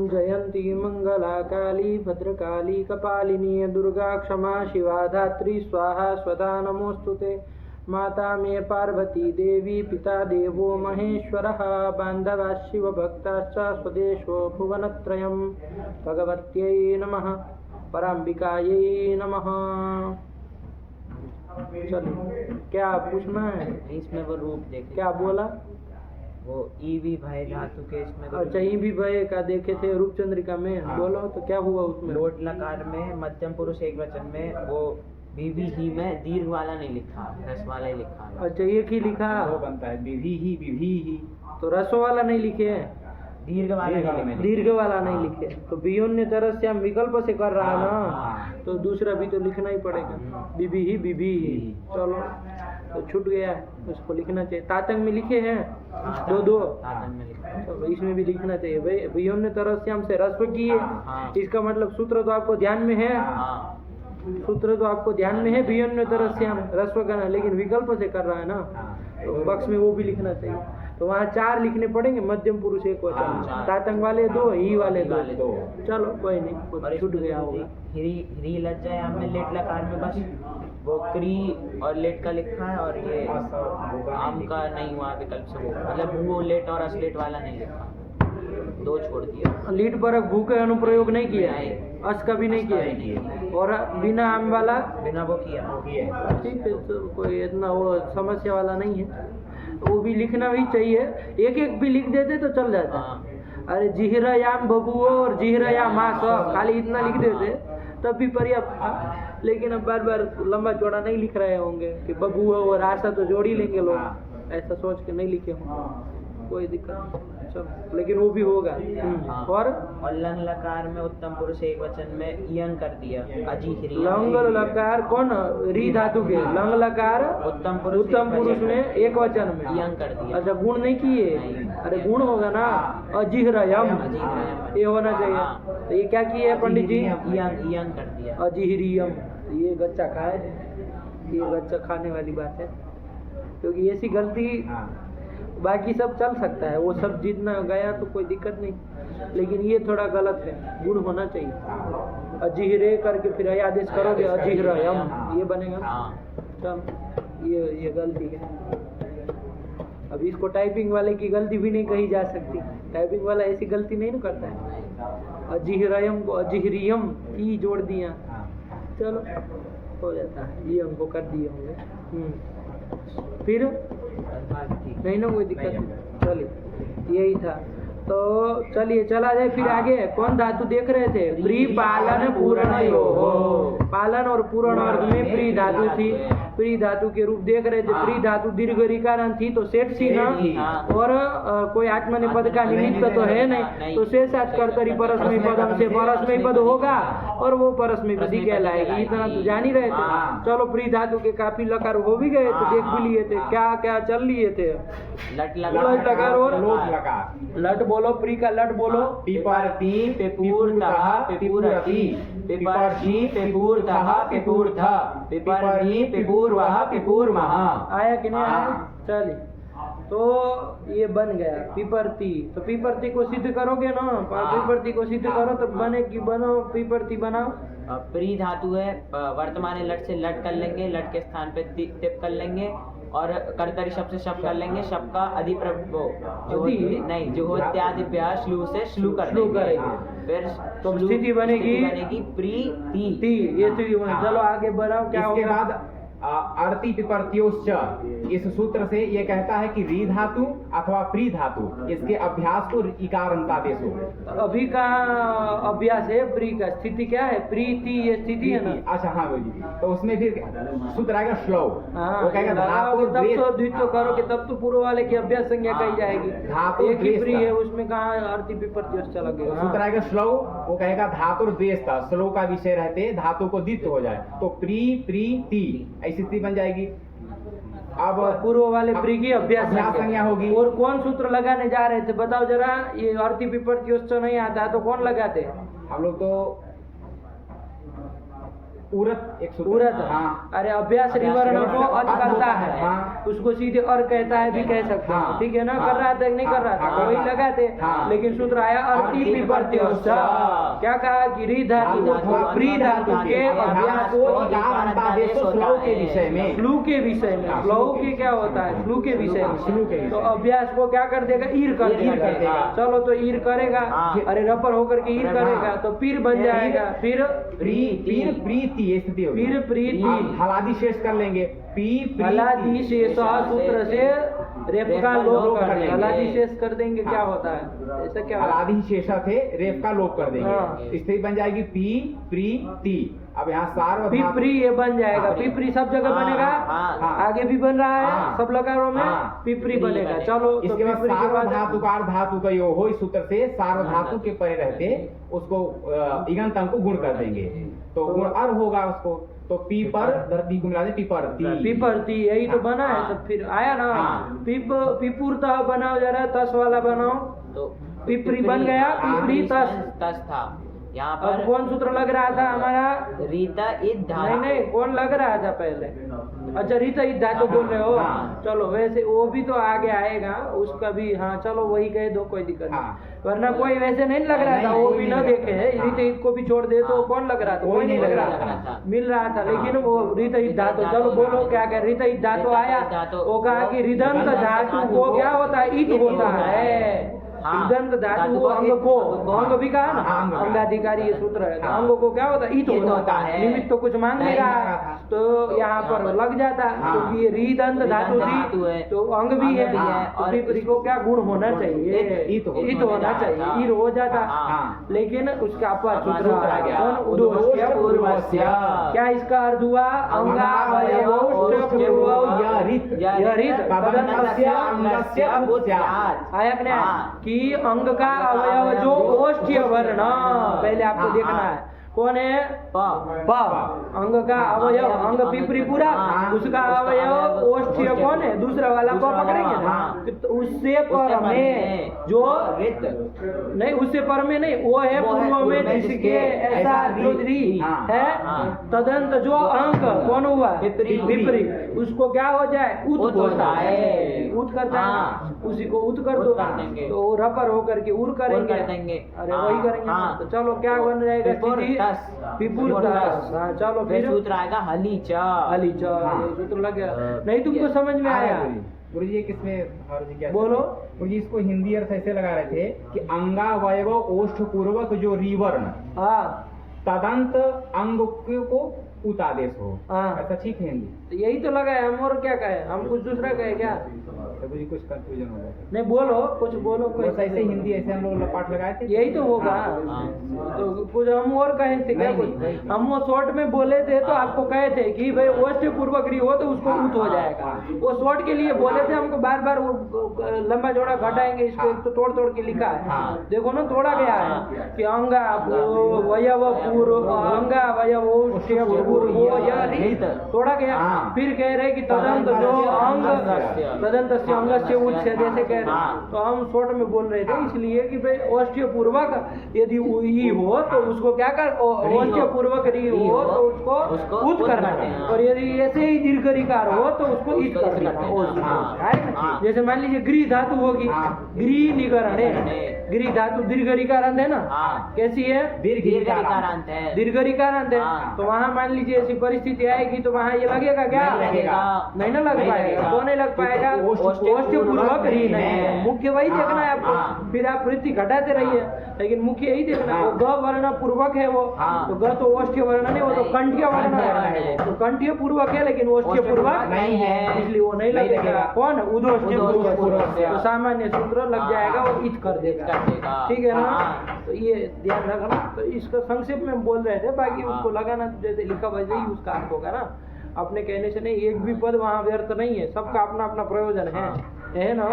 ओम जयंती मंगला काली भद्रकाली कपालिनी दुर्गा क्षमा शिवा धात्री स्वाहा स्वधा नमोस्तुते। माता मे पार्वती देवी पिता देवो महेश्वरः बान्धवा शिवभक्ताश्च स्वदेशो भुवनत्रयम्। भगवत्यै नमः पराम्बिकायै नमः। चलो क्या पूछना है इसमें? वो रूप देखे, क्या बोला? वो ई भी भय धातु के इसमें। अच्छा, ई भी भय का देखे थे रूप चंद्रिका में। हाँ। बोलो तो क्या हुआ उसमें? लोट लकार में मध्यम पुरुष एक वचन में वो विधि ही में दीर्घ वाला नहीं लिखा, रस वाला ही लिखा। अच्छा, एक ही लिखा वो बनता है विधि ही। तो रस वाला नहीं लिखे, दीर्घ वाला दीर्घ वाला नहीं लिखे। तो बियोन्य तरह से हम विकल्प से कर रहा है ना, तो दूसरा भी तो लिखना ही पड़ेगा। बिभी ही। चलो तो छूट गया, उसको लिखना चाहिए। तातंग में लिखे हैं दो। चलो इसमें भी लिखना चाहिए भाई। बियोन्य तरह से हमसे रस्व किए, इसका मतलब सूत्र तो आपको ध्यान में है। सूत्र तो आपको ध्यान में है, बियोन्य तरह से हम रस्व करना, लेकिन विकल्प से कर रहा है ना, तो पक्ष में वो भी लिखना चाहिए। तो वहाँ 4 लिखने पड़ेंगे, मध्यम पुरुष एक वचन, तातंग वाले 2, ही वाले 2। चलो कोई नहीं, छूट गया होगा। हिरी लज्जा है हमें लेट लकार में बस वो क्री और लेट का लिखा है, और ये आम का नहीं हुआ विकल्प से, वो मतलब वो लेट और असलेट वाला नहीं लिखा, 2 छोड़ दिया। लीट पर भू का अनुप्रयोग नहीं किया, अस का भी नहीं किया, और बिना आम वाला बिना वो किया। ठीक है, तो कोई इतना वो समस्या वाला नहीं है। वो भी लिखना भी चाहिए, एक भी लिख देते तो चल जाता। अरे जिहरायाम बबुओ और जिहरायाम मास, खाली इतना लिख देते तब भी पर्याप्त था। लेकिन अब बार बार लंबा चौड़ा नहीं लिख रहे होंगे कि बबुओ और आशा तो जोड़ ही लेंगे लोग, ऐसा सोच के नहीं लिखे होंगे, कोई दिक्कत नहीं। चलो, लेकिन वो भी होगा। और लंग लकार में उत्तम पुरुष एक वचन में यंग कर दिया, अजिहिरी। लंग लकार कौन? री धातु के लंग लकार उत्तम पुरुष में एक वचन में यंग कर दिया। अच्छा, गुण नहीं किए? अरे गुण होगा ना, अजिहरयम ये होना चाहिए। तो ये क्या किए पंडित जी? यंग कर दिया, अजिहरियम। ये गच्चा खाए, ये गच्चा खाने वाली बात है, क्योंकि ऐसी गलती बाकी सब चल सकता है, वो सब जितना गया तो कोई दिक्कत नहीं, लेकिन ये थोड़ा गलत है, गुण होना चाहिए। अजिहरे करके फिर आदेश करोगे अजिहरयम, ये बनेगा। चल ये गलती है। अब इसको टाइपिंग वाले की गलती भी नहीं कही जा सकती, टाइपिंग वाला ऐसी गलती नहीं ना करता है। अजिहरयम को अजिहरियम ई जोड़ दिया, चलो हो जाता है, ये हमको कर दिए होंगे। फिर नहीं ना कोई दिक्कत नहीं, चलिए यही था। तो चलिए चला जाए फिर आगे। कौन धातु देख रहे थे? प्री पालन पूर्णयो हो, पालन और पूर्ण अर्थ में प्री धातु थी। प्री धातु के रूप देख रहे थे। प्री धातु दीर्घ रिकारण थी तो सेठ सी ना, और कोई आत्मनेपद का निमित्त तो है नहीं, तो शेषाच कर्तरी परस्मय पदम से परस्मय पद होगा और वो परस्मय पदी कहलाएगी। इतना तो जान ही रहे थे। चलो प्री धातु के काफी लकार हो भी गए तो देख भी लिए थे, क्या क्या चल लिए थे। लट लकार और लट बोलो, प्री का लट बोलो। पिपरती पेपूर्तः पेपूरति, पिपरती पेपूर्तः पेपूर्थ, पिपरमी पेपूर्वः पेपूर्मः। आया कि नहीं आया? चलिए, तो ये बन गया पिपरती। तो पिपरती को सिद्ध करोगे ना, पिपरती को सिद्ध करो तो बनेगी, बनो पिपरती बनाओ। प्री धातु है, वर्तमान लट से लट कर लेंगे, लट के स्थान पे टिप कर लेंगे, और कर्तरी शब्द से शब्द कर लेंगे। शब्द का जो इत्यादि श्लू से श्लू कर देंगे। फिर तो स्थिति बनेगी प्री ती, ये स्थिति बनेगी। चलो आगे बढ़ाओ, क्या इसके होगा? बाद अर्ति पिपर्त्योश्च, इस सूत्र से ये कहता है कि री धातु अथवा प्री धातु, इसके अभ्यास को इकारंतादेश हो। अभी का अभ्यास है प्री का। स्थिति क्या है? प्रीति, ये स्थिति है ना। अच्छा हाँ जी, तो उसमें फिर सूत्र आएगा श्लौ। वो कहेगा धातु तब तो द्वित्व करोगे तब तो पूर्व वाले की अभ्यास संज्ञा कही जाएगी। धातु एक ही प्री है, उसमें कहाँ अर्ति पिपर्त्योश्च लगेगा। सूत्र आएगा श्लौ। वो कहेगा धातु द्वेष था, श्लौ का विषय रहते धातु को द्वित्व हो जाए तो प्री प्री ती, ऐसी स्थिति बन जाएगी। अब पूर्व वाले प्री की अभ्यास संज्ञा होगी। और कौन सूत्र लगाने जा रहे थे बताओ जरा? ये अर्ति पिपर्त्योश्च नहीं आता तो कौन लगाते? हम लोग तो उरत एक सूत्र। उरत। हाँ। अरे अभ्यास रिवर्ण को अच करता है, हाँ। उसको सीधे और कहता है भी कह सकते हैं, हाँ। ठीक है ना? हाँ। कर रहा था कि नहीं कर रहा था, हाँ। वही लगाते। हाँ। लेकिन सूत्र आया अर्ति पिपर्त्योश्च। क्या कहा कि री धातु प्री धातु के अभ्यास को श्लोक के विषय में, फ्लू के विषय में, फ्लू के क्या होता है, फ्लू के विषय फ्लू के में, विषय तो में। अभ्यास को क्या कर देगा, ईर कर ईर कर देगा। देगा। चलो तो ईर करेगा, हाँ। अरे रपर होकर के ईर हाँ। करेगा तो पीर बन जाएगा, फिर प्रीति ये स्थिति होगी। फिर प्रीति। हलादि शेष कर लेंगे, हलादि शेष सूत्र से रेप का लोप कर देंगे, हलादि शेष कर देंगे। क्या हाँ। होता है ऐसा, क्या हलादि शेषा थे रेप का लोप कर हाँ। देंगे, स्थिति बन जाएगी पी प्रीति। अब यहाँ सार्वधातुक पिपरी ये बन जाएगा, हाँ। पिपरी सब जगह हाँ, बनेगा, हाँ। आगे भी बन रहा है, हाँ। सब लकारों में हाँ। पिपरी पिपरी बनेगा। बनेगा। चलो तो इसके बाद पिपरी के बाद सार्वधातुकार धातु का यो हो, इस सूत्र से सार्वधातु के परे रहते उसको इगंत अंग को गुण कर देंगे, तो गुण अर होगा उसको, तो पी पर धरती को मिला दे पिपरती। पिपरती, यही तो बना है। हाँ। तो फिर आया ना, हाँ। पिपुरतः बनाओ जरा, तस वाला बनाओ, तो पिपरी बन गया, पिपरी तस। तस था यहाँ अब पर। कौन सूत्र लग रहा था हमारा? रीता ईद नहीं नहीं, कौन लग रहा था पहले? अच्छा रीता ईद धातु बोल रहे हो। हाँ। चलो वैसे वो भी तो आगे आएगा, उसका भी। हाँ चलो वही कह दो, कोई दिक्कत नहीं। हाँ। वरना कोई वैसे नहीं लग रहा था, नहीं, वो नहीं, भी नहीं ना लग देखे रहा है। था। रीता ईद को भी छोड़ दे तो हाँ। कौन लग रहा था? कोई कोई नहीं नहीं लग लग रहा रहा था, था। मिल रहा था। हाँ। लेकिन वो रीता ईद धातु, चलो बोलो क्या क्या रीता ईद धातु आया, वो कहा कि रिदंत धातु को क्या होता है, ईद होता है। हाँ। रिदंत धातु धातु को अंग ईद को, को अंग भी कहा ना, हाँ, अंग का। अंगाधिकारी ये सूत्र है। तो हाँ। अंग को क्या होता है, ईद ईद होता होता है। है। निमित्त तो कुछ मांग नहीं नहीं रहा मांग है, रहा था। तो यहाँ पर लग जाता है, हाँ। क्योंकि ये रिदंत धातु धातु थी है, तो अंग भी है, अंग भी है, और और पिपरी को क्या गुण होना चाहिए, ईद ईद होना चाहिए, ईद हो जाता। हाँ। लेकिन उसका अपवाद सूत्र सूत्र आ आ गया, गया। कौन? उदोष्य पूर्वस्य। क्या इसका अर्थ हुआ? अंगावयवोष्ठ पूर्व या रित यह रित तदन्तस्य अंगस्य उच्चात्। आया कि नहीं? हाँ। कि अंग का अवयव जो ओष्ठ्य वर्ण, पहले आपको हाँ, देखना हाँ। है कौन है? प प। अंग का अवयव, अंग पिपरी पूरा, हाँ। उसका अवयव ओष्ठ्य कौन है? दूसरा वाला प दूसरा वाला, पकड़ेंगे ना, हाँ। तो उससे पर में जो रित नहीं, उससे पर में नहीं, वो है वो है पूर्व में पूर्व में जिसके जिसके ऐसा ऐसा जो री, री हाँ, है, हाँ। तदंत जो अंक कौन हुआ? विपरी। विपरी, उसको क्या हो जाए? उत उत होता होता है, है। उत करता है, हाँ। उसी को उत कर उत दो, कर देंगे। तो रपर होकर के उर करेंगे, कर देंगे। अरे हाँ, वही करेंगे। हाँ। तो चलो क्या बन जाएगा पिपुर स्थिति? तस। पिपुर पिपुर तस। तस। हाँ चलो फिर फिर सूत्र आएगा हली च। अली चल, हाँ। ये सूत्र लग गया। नहीं तुमको समझ में आया? गुरु जी किसमें और जी क्या बोलो। गुरु जी इसको हिंदी अर्थ ऐसे लगा रहे थे कि अंगावयव ओष्ठ पूर्वक जो रिवर्ण हाँ तदंत अंग को उतादेश हो, हाँ। ऐसा ठीक है हिंदी? तो यही तो लगा है, हम और क्या कहे, हम कुछ दूसरा कहे क्या? तो गुरु जी कुछ कंफ्यूजन हो गया, नहीं बोलो, कुछ बोलो कोई। बस ऐसे हिंदी ऐसे हम लोग पाठ लगाए थे, यही तो होगा। हाँ। तो कुछ हम और कहे थे क्या? नहीं, कुछ नहीं। हम वो शॉर्ट में बोले थे तो आपको कहे थे कि भाई ओष्ठ पूर्वक री हो तो उसको हाँ, उत हो हाँ, जाएगा। हाँ। वो शॉर्ट के लिए बोले थे, हमको बार बार लंबा जोड़ा घटाएंगे, इसको हाँ। एक तो तोड़ तोड़ के लिखा है। हाँ। देखो ना, तोड़ा गया है कि अंगा वयव पूर्व, अंगा वयव ओष्ठ पूर्व यह री, तोड़ा गया। हाँ। फिर कह रहे कि तदंत जो अंग, तदंत से अंग से उच्च जैसे कह रहे। हाँ। तो हम शॉर्ट में बोल रहे थे इसलिए कि भाई ओष्ठ्य पूर्वक यदि ई हो तो उसको क्या कर, ओष्ठ्य पूर्वक री हो तो उसको उत करना है, और यदि ऐसे ही दीर्घ रिकार हो तो उसको ईट कर देना। हाँ। जैसे मान लीजिए गृह धातु होगी, हाँ। गृह निकरण है, गृह धातु दीर्घ रिकारांत है ना, हाँ। कैसी है? दीर्घ दीर्घिकारांत है। दीर्घ रिकारांत है। हाँ। तो वहाँ मान लीजिए ऐसी परिस्थिति आएगी तो वहाँ ये लगेगा क्या? नहीं लगेगा। नहीं ना लग नहीं पाएगा। लगेगा। क्यों नहीं लग पाएगा? ओष्ठ्य ओष्ठ्य पूर्वक री नहीं है। है। मुख्य वही हाँ, देखना है आपको। हाँ। फिर आप वृत्ति घटाते रहिए, लेकिन मुख्य यही देखना है। हाँ। वो ग वर्ण पूर्वक है वो, हाँ। तो ग तो ओष्ठ्य वर्ण नहीं, वो तो नहीं। कंठ्य वर्ण कंठ्य वर्ण है। है। तो कंठ्य पूर्वक है लेकिन ओष्ठ्य ओष्ठ्य पूर्वक पूर्वक नहीं है। इसलिए वो नहीं नहीं लगेगा। लगेगा। कौन? उदोष्ठ्य उदोष्ठ्य पूर्वक। पूर्वक। तो सामान्य सूत्र लग हाँ। जाएगा, वो इत कर देगा। कर देगा। ठीक है ना? हाँ। तो ये ध्यान रखना। तो इसका संक्षेप में बोल रहे थे, बाकी हाँ। उसको लगाना जैसे लिखा वैसे ही उसका अर्थ होगा ना। अपने कहने से नहीं, एक भी पद वहाँ व्यर्थ नहीं है, सबका अपना अपना प्रयोजन है ना।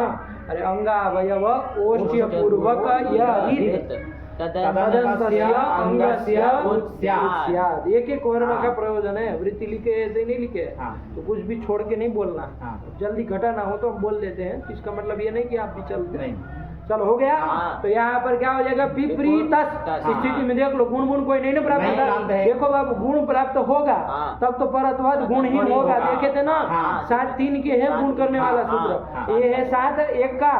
अरे अंगा अवयव ओष्ठ्य पूर्वक यह रीत तदन्तस्य अंगस्य उच्चात्। एक एक वर्ण का प्रयोजन है। वृत्ति लिखे ऐसे ही नहीं लिखे, हाँ। तो कुछ भी छोड़ के नहीं बोलना। हाँ। जल्दी घटा ना हो तो हम बोल देते हैं, इसका मतलब ये नहीं कि आप भी चलते नहीं। चलो हो गया। हाँ। तो यहाँ पर क्या हो जाएगा, पिपरीतस स्थिति में देख लो गुण गुण कोई नहीं ना प्राप्त नहीं होता। प्राप्त है। देखो बाबू गुण प्राप्त होगा हाँ। तब तो परत्वाद गुण ही गुण ही होगा। होगा। देखे थे ना हाँ। 7 3 के है गुण करने वाला हाँ, सूत्र, हाँ। ये है 7 1 का।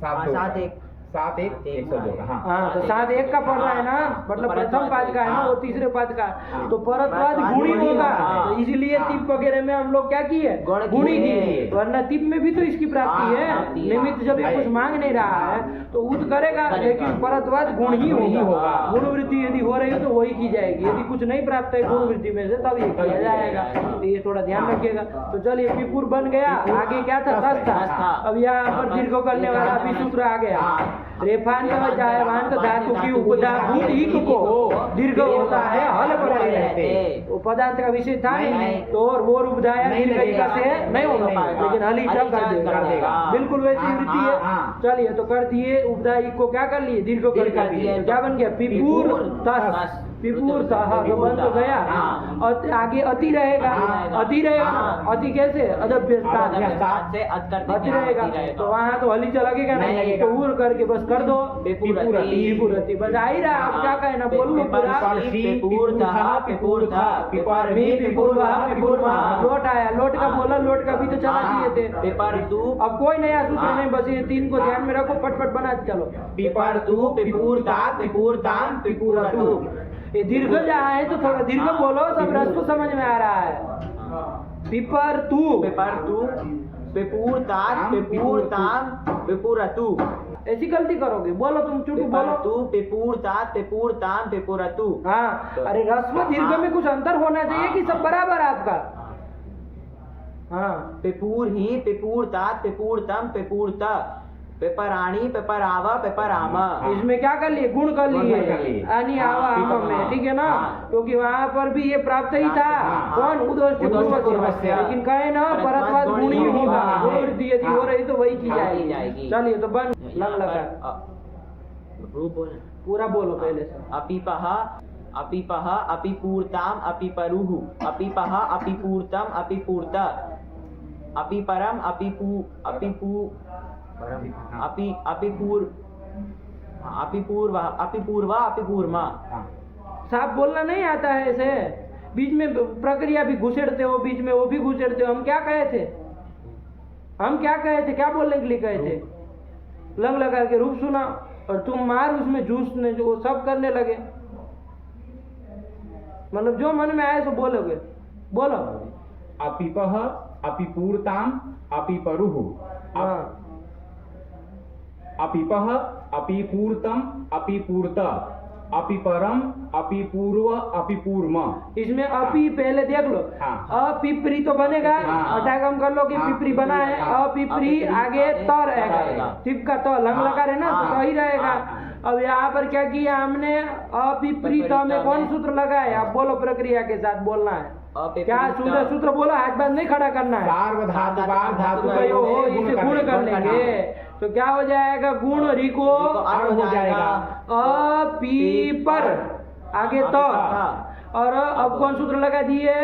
7 2 7 1 7 1 102 का। हाँ हाँ तो 7 1 का पढ़ रहा है ना, मतलब प्रथम पाद का है ना, वो तीसरे पाद का, तो परत्वाद गुण ही होगा। तो इसीलिए तिप वगैरह में हम लोग क्या किए, गुण ही किए, वरना तिप में भी तो इसकी प्राप्ति है। निमित्त जब ये कुछ मांग नहीं रहा है तो उद करेगा, लेकिन परत्वाद गुण ही होगा। गुण वृद्धि यदि हो रही हो तो वही की जाएगी, यदि कुछ नहीं प्राप्त है गुण वृद्धि में से तब ये किया जाएगा। तो ये थोड़ा ध्यान रखिएगा। तो चलिए पिपुर बन गया, आगे क्या था, तस था। अब यहाँ पर दीर्घ करने वाला भी सूत्र आ गया। रेफांत व जायवांत धातु की उपधा भूत इक को दीर्घ होता है हल पड़े रहते, वो पदार्थ का विषय था नहीं, तो और वो उपधाया दीर्घ इका से नहीं होगा, लेकिन हल इका कर देगा। बिल्कुल वैसी वृत्ति है। चलिए तो कर दिए, उपधा इक को क्या कर लिए, दीर्घ कर दिए, तो क्या बन गया, पिपुर तस। पिपुर तह तो बन तो गया। और आगे अति रहेगा, अति रहेगा, अति कैसे, अदभ्यस्ता अति रहेगा, तो वहाँ तो हली लगेगा नहीं, तो उर करके बस कर दो पिपुरति, बस आ ही रहा। आप क्या कहना, बोल लो पूरा। लोट आया, लोट का बोला, लोट का भी तो चला दिए थे। अब कोई नया सूत्र नहीं, बस ये 3 को ध्यान में रखो, फटफट बना चलो। ये दीर्घ जहाँ है तो थोड़ा दीर्घ बोलो, सब रस्व समझ में आ रहा है। पिपर तू ऐसी गलती करोगे, बोलो तुम चुटू बोलो। हाँ अरे रस्व दीर्घ में कुछ अंतर होना चाहिए कि सब बराबर आपका। हाँ पेपूर ही, पेपूर तात, पेपूर तम, पेपूर त, पेपराणी, पेपरावा, पेपरामा। इसमें क्या कर लिए, गुण कर लिए, आनी आवा आमा में, ठीक है ना, क्योंकि वहाँ पर भी ये प्राप्त ही था। कौन, उदोष्ट पूर्वस्य, लेकिन कहे ना परत्वाद गुण ही होगा, वृद्धि यदि हो रही तो वही की जाएगी। चलिए तो बन लग लगा पूरा बोलो पहले से। अपिपह, अपिपूर्ताम, अपिपरुः, अपिपह, अपिपूर्तम, अपिपूर्ता, अपिपरम, अपिपूर्वा, अपिपूर्मा। साफ बोलना नहीं आता है ऐसे, बीच में प्रक्रिया भी घुसेड़ते हो, बीच में वो भी घुसेड़ते हो। हम क्या कहे थे, क्या बोलने के लिए कहे थे, लंग लगा के रूप सुना और तुम मार उसमें जूसने जो सब करने लगे। मतलब जो मन में आए सो बोलोगे, बोलो। अपिपह, अपिपूर्ताम, अपिपरुः, अपिपह, अपिपूर्तम, अपिपूर्त, अपिपरम, अपिपूर्व, अपिपूर्म। इसमें अपी पहले देख लो, अपिपरी तो बनेगा, अटागम कर लो कि पिपरी बना है, अपिपरी आगे त रहेगा, तिप का तो लंग लगा रहे ना, तो ही रहेगा। अब यहाँ पर क्या किया हमने, अपिपरीत में कौन सूत्र लगाए, आप बोलो, प्रक्रिया के साथ बोलना है। क्या सूत्र बोलो, हाथ बात नहीं खड़ा करना है। धातु हो, इसे गुण कर लेंगे तो क्या हो जाएगा, गुण रिको हो जाएगा, अपीपर आगे तो, और अब कौन सूत्र लगा दिए,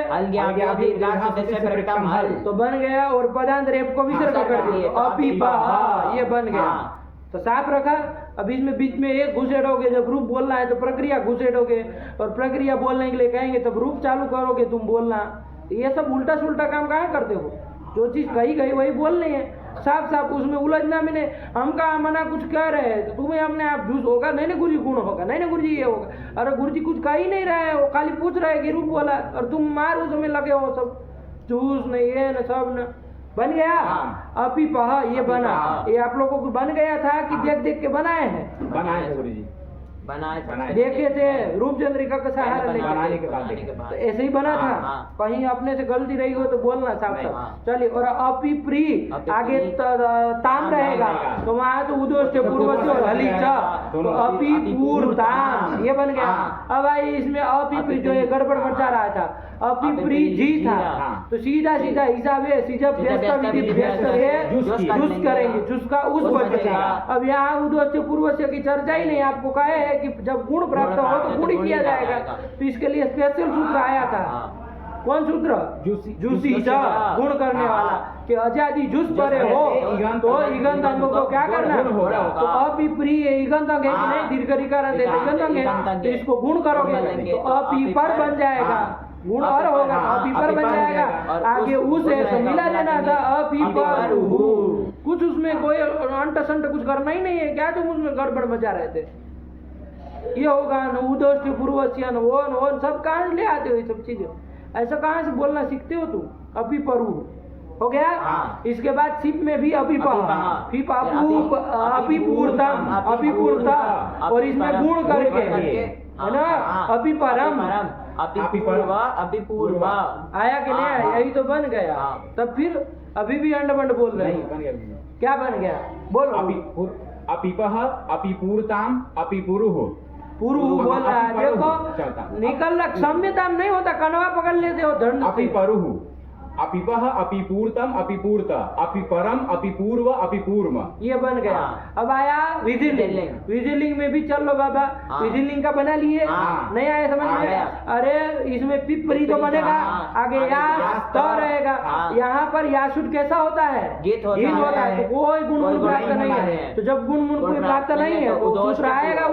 तो बन गया, और पदांत रेप को विसर्ग कर दिए, अपीपा, ये बन गया। तो साफ रखा। अब इसमें बीच में एक घुसेड़ोगे, जब रूप बोलना है तो प्रक्रिया घुसेड़ोगे, और प्रक्रिया बोलने के लिए कहेंगे तब रूप चालू करोगे तुम बोलना। ये सब उल्टा सुल्टा काम कहाँ करते हो, जो चीज कही गई वही बोलनी है, साफ साफ उसमें उलझना भी नहीं। हम कहा मना कुछ कह रहे हैं तो तुम्हें हमने आप जूस होगा, नहीं ना गुरुजी गुण होगा, नहीं ना गुरुजी ये होगा, अरे गुरुजी कुछ कह ही नहीं रहे, वो खाली पूछ रहे कि रूप बोला, और तुम मार उसमें लगे हो, सब जूस नहीं ये न सब न बन गया। अपिपह ये बना, ये आप लोगों को बन गया था कि देख देख के बनाए हैं, बनाए गुरुजी, बनाए देखे थे रूप चंद्रिका का सहारा बनाने के बाद तो ऐसे ही बना था। कहीं अपने से गलती रही हो तो बोलना साफ साफ। चलिए, और अपिप्री आगे ताम रहेगा तो वहाँ तो उदोष्ट पूर्वज और हलीचा, तो अपिपूर्ताम ये बन गया। अब आई इसमें अपिप्री जो है गड़बड़ मचा रहा था, अपिप्री जी था, तो सीधा सीधा हिसाब है, सीधा जुस करेंगे, जुस का उस बचेगा। अब यहाँ उदोष्ट पूर्वज की चर्चा ही नहीं, आपको कहे है कि जब गुण प्राप्त हो तो गुण ही किया जाएगा, तो इसके लिए स्पेशल सूत्र आया था। कौन सूत्र? जूसी चा गुण करने वाला कि अजादि जुस परे हो तो इगंत अंग को क्या करना? तो अपिप्रिय इगंत अंग है कि नहीं? दीर्घ रिकारांत है तो इगंत अंग है, तो इसको गुण करोगे तो अपीपर बन जाएगा, गुण और होगा तो अपीपर बन जाएगा। आगे उ से मिला लेना था अपीपर कुछ उसमें कोई अंट संट कुछ करना ही नहीं है, क्या तुम उसमें गड़बड़ मचा रहे थे? ये होगा न उदोष्ट पूर्वस्य न वो सब कहाँ से ले आते हो ये सब चीजें? ऐसा कहाँ से बोलना सीखते हो तुम? अपीपरू हो गया। इसके बाद सिप में भी अपिपूर्तम अपिपूर्ता और इसमें गुण करके है ना अपिपरम अपिपूर्वा आया कि नहीं आया? यही तो बन गया। तब फिर अभी भी अंडबंड बोल रहे हैं, क्या बन गया बोलो? अपिपह अपिपूर्ताम अपिपुरुः पूर्व बोल रहा है, देखो निकल रहा क्षम्यता नहीं होता, कनवा पकड़ लेते हो दंड। अपिपरुः अपिपह अपिपूर्तम अपिपूर्त अपिपरम अपिपूर्व अपिपूर्व ये बन गया। अब आया विधिलिंग, विधिलिंग में भी चल लो बाबा, विधिलिंग का बना लिए नहीं आया समझ में? अरे इसमें पिपरी तो बनेगा, आगे यास तो रहेगा। यहाँ पर यासुट कैसा होता है? गीत होता है, तो कोई गुण प्राप्त नहीं है। तो जब गुण कोई प्राप्त नहीं है तो सूत्र आएगा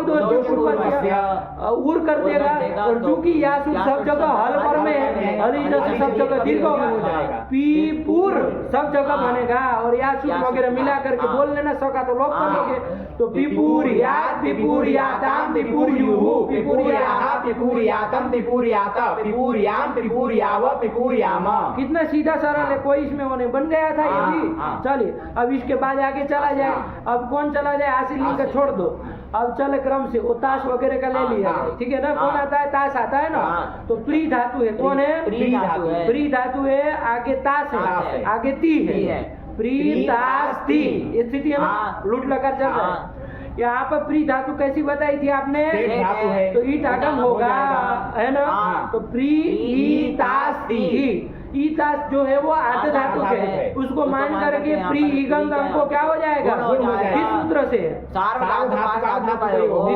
उर कर देगा। और चूंकि यासुट सब जगह हल पर में हरी जैसे सब जगह दीर्घ होगा, पीपुर सब जगह बनेगा और यासुट वगैरह मिला करके बोल लेना, सका तो लोग करोगे तो पिपुर यात पिपुर याताम पिपुर युहु पिपुर याहा पिपुर यातम पिपुर याता पिपुर याम पिपुर याव पिपुर यामा। कितना सीधा सरल है, कोई इसमें वो नहीं बन गया था ये भी। चलिए अब इसके बाद आगे चला जाए। अब कौन चला जाए? आशीलिंग का छोड़ दो, अब चले क्रम से। वो ताश वगैरह का ले लिया, ठीक है ना? कौन आता है? ताश आता है ना। तो प्री धातु है, कौन है? प्री धातु है, आगे ताश है, आगे ती है, प्री ताश ती स्थिति है ना, लूट लकर चल रहा है। यहाँ पर प्री धातु कैसी बताई थी आपने? धातु है तो ईट आगम होगा है ना। तो प्री ईतास ती, ईतास जो है वो आर्ध धातु है, उसको मान करके प्री ईगंत अंग को क्या हो जाएगा? इस सूत्र से इस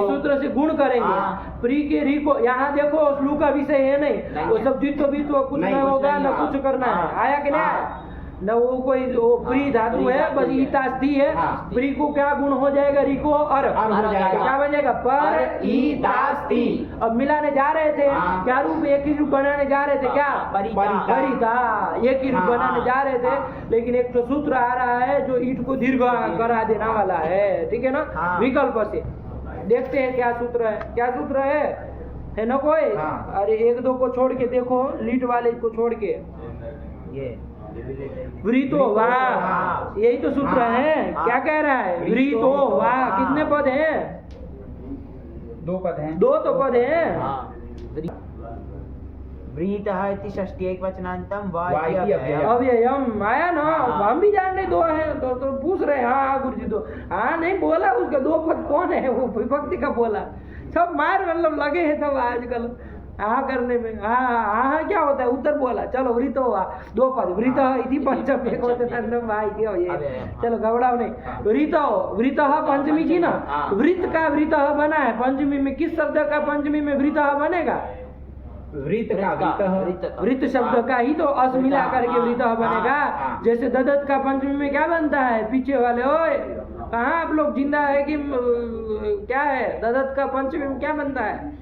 सूत्र से गुण करेंगे। प्री के री को यहाँ देखो स्लू का विषय है नहीं, वो सब द्वित्व कुछ नहीं होगा, न कुछ करना है। आया कि नहीं आया? न वो कोई वो प्री धातु है, बस ईतास्ती है। प्री को क्या गुण हो जाएगा? री को और क्या बन जाएगा? पर ईतास्ती। अब मिलाने जा रहे थे, क्या रूप? एक ही रूप बनाने जा रहे थे, क्या? परिता, एक ही रूप बनाने जा रहे थे। लेकिन एक तो सूत्र आ रहा है जो ईट को दीर्घ करा देने वाला है, ठीक है ना? विकल्प से देखते हैं क्या सूत्र है। क्या सूत्र है ना कोई? अरे एक दो को छोड़ के देखो, लीट वाले को छोड़ के ये वृतो वाह, यही तो सूत्र है। क्या कह रहा है? वृतो वाह। कितने पद हैं? 2 पद हैं, 2 तो पद हैं। व्रीतः इति षष्ठी एकवचनान्तम वा इति अव्ययम आया ना। हम भी जान रहे 2 है तो पूछ रहे। हाँ गुरु जी, तो हाँ नहीं बोला उसका 2 पद कौन है? वो विभक्ति का बोला। सब मार मतलब लगे हैं सब आजकल हाँ करने में। हाँ क्या होता है? उत्तर बोला। चलो वृतो हुआ 2 पद, वृत इति पंचम एकवचनान्तम वा इति अव्ययम। चलो घबराओ नहीं। वृत पंचमी जी ना, वृत का वृत बना है पंचमी में। किस शब्द का पंचमी में वृत बनेगा? वृत का वृत शब्द का ही तो अस मिला करके वृत बनेगा। जैसे ददत का पंचमी में क्या बनता है? पीछे वाले ओए कहाँ आप लोग जिंदा है कि क्या है? ददत का पंचमी में क्या बनता है?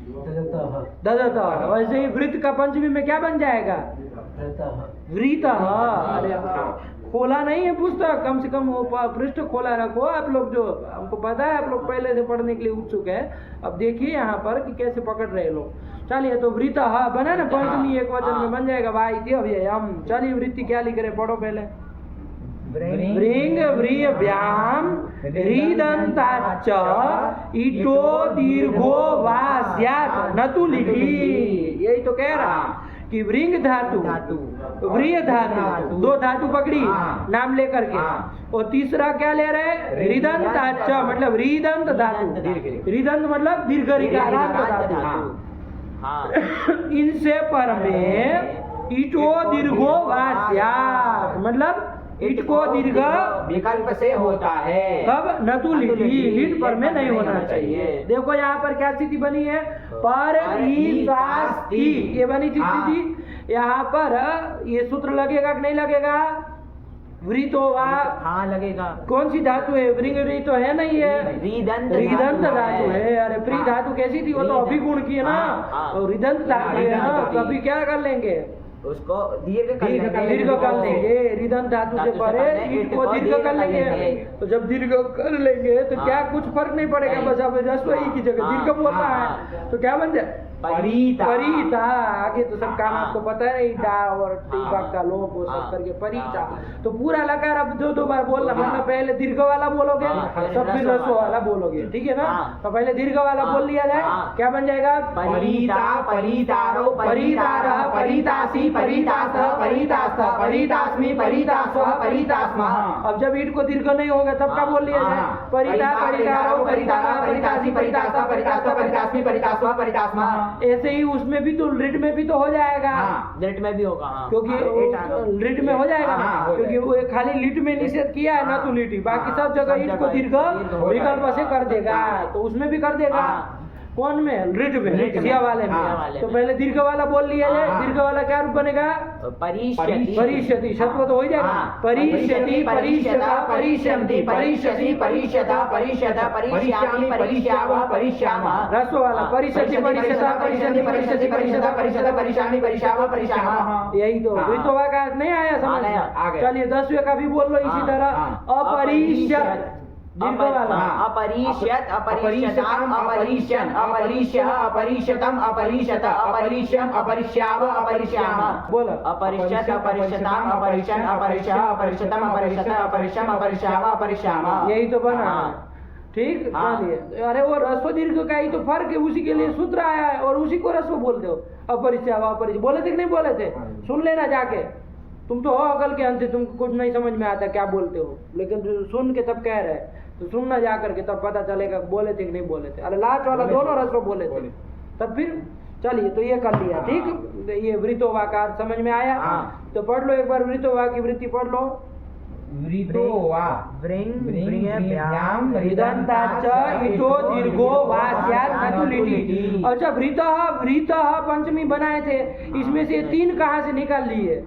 ददत। वैसे ही वृत का पंचमी में क्या बन जाएगा? वृत। अरे खोला नहीं है पुस्तक, कम से कम वो पृष्ठ खोला रखो आप लोग। जो हमको पता है आप लोग पहले से पढ़ने के लिए उत्सुक है। अब देखिए यहाँ पर कि कैसे पकड़ रहे लोग। चलिए तो वृत बना ना पंचमी एक वचन में बन जाएगा वाई इति अव्ययम। चलिए वृत्ति क्या लिख रहे पढ़ो पहले। व्रिंग व्रिय व्याम ह्रीदंताच्च इटो दीर्घो वा स्यात् न तु लिखी। यही तो कह रहा कि व्रिंग धातु व्रिय धातु 2 धातु पकड़ी नाम लेकर के। और तीसरा क्या ले रहे? हृदंताच्च मतलब हृदंत धातु। हृदंत मतलब दीर्घ ऋकारांत धातु। इनसे पर में इटो दीर्घो वा स्यात् मतलब इट को दीर्घ विकल्प से होता है। कब? नतु लिटी, लीट पर में नहीं होना चाहिए। देखो यहाँ पर क्या स्थिति बनी है? पर ई सास्ती, ये बनी थी स्थिति। यहाँ पर ये सूत्र लगेगा कि नहीं लगेगा? वृतो वा, हाँ लगेगा। कौन सी धातु है? वृंग री तो है नहीं है, ऋदंत ऋदंत धातु है। अरे प्री धातु कैसी थी? वो तो अभिगुण की है ना, और ऋदंत धातु है ना, तो अभी क्या कर लेंगे? उसको दीर्घ कर दीर्घ कर लेंगे। दीर्घ कर लेंगे। ऋदंत धातु से परे ईट को दीर्घ कर लेंगे। तो जब दीर्घ कर लेंगे तो क्या कुछ फर्क नहीं पड़ेगा, बस अब रस्व ई की जगह दीर्घ बोलना है तो क्या बन जाए? परिता। परिता। आगे तो सब काम आपको पता है, ईटा और टीपा का लोप वो सब करके परिता। तो पूरा लकार अब दो बार बोलना, मतलब पहले दीर्घ वाला बोलोगे तब फिर रस्व वाला बोलोगे, ठीक है ना? तो पहले दीर्घ वाला बोल लिया जाए, क्या बन जाएगा? परिता, परितारो, परितारः, परितासी, परितासः, परितास्तः, परितास्मि, परितास्वः, परितास्मः। अब जब ईट को दीर्घ नहीं होगा तब क्या बोल लिया जाए? परिता, परितारो, परितारः, परितासी, परितास्तः, परितास्तः, परितास्मि, परितास्वः, परितास्मः। ऐसे ही उसमें भी तो रिट में भी तो हो जाएगा, लिट में भी होगा। हाँ, क्योंकि लिट में हो जाएगा, क्योंकि वो खाली लिट में निषेध किया है ना, तो लिटी बाकी सब जगह ईट को दीर्घ विकल्प से कर देगा, तो उसमें भी कर देगा। कौन में? रिट में, सिया वाले में। तो पहले दीर्घ वाला बोल लिया जाए। दीर्घ वाला क्या रूप बनेगा? परिष्यति, परिष्यति। शब्द तो हो ही जाएगा। परिष्यति, परिष्यता, परिष्यन्ति, परिष्यसि, परिष्यता, परिष्यत, परिष्यामि, परिष्यावः, परिष्यामः। रस्व वाला परिष्यति, परिष्यता, परिष्यन्ति, परिष्यसि, परिष्यता, परिष्यत, परिष्यामि, परिष्यावः, परिष्यामः। यही तो ऋतुवा का नहीं आया समझ? चलिए 10वें का भी बोल लो इसी तरह। अपरिष्यत, दीर्घ वाला। अपरिष्यत, अपरिष्यताम, अपरिष्यन, अपरिष्यः, अपरिष्यतम, अपरिष्यत, अपरिष्यम, अपरिष्यावः, अपरिष्यामः। बोलो। अपरिष्यत, अपरिष्यताम, अपरिष्यन, अपरिष्यः, अपरिष्यतम, अपरिष्यत, अपरिष्यम, अपरिष्यावः, अपरिष्यामः। यही तो बना, ठीक। चलिए, अरे वो रस्व दीर्घ का ही तो फर्क है, उसी के लिए सूत्र आया है और उसी को रस्व बोलते हो। अपरिष्यावः, अपरिष्य बोले थे कि नहीं बोले थे? सुन लेना जाके, तुम तो हो अकल के अंत, तुमको कुछ नहीं समझ में आता क्या बोलते हो, लेकिन सुन के तब कह रहे, तो सुनना जा करके तब पता चलेगा बोले थे कि नहीं बोले थे। अरे लास्ट वाला दोनों रस्व बोले थे, तब फिर चलिए तो ये कर लिया, ठीक। ये वृतोवा का समझ में आया? तो पढ़ लो एक बार वृतोवा की वृत्ति पढ़ लो। वृतोवा, व्याम, ऋदन्ताच्च इतो दीर्घो वा स्यात् न तु लिटि। अच्छा, वृतः पंचमी बनाए थे, इसमें से 3 कहाँ से निकाल लिए?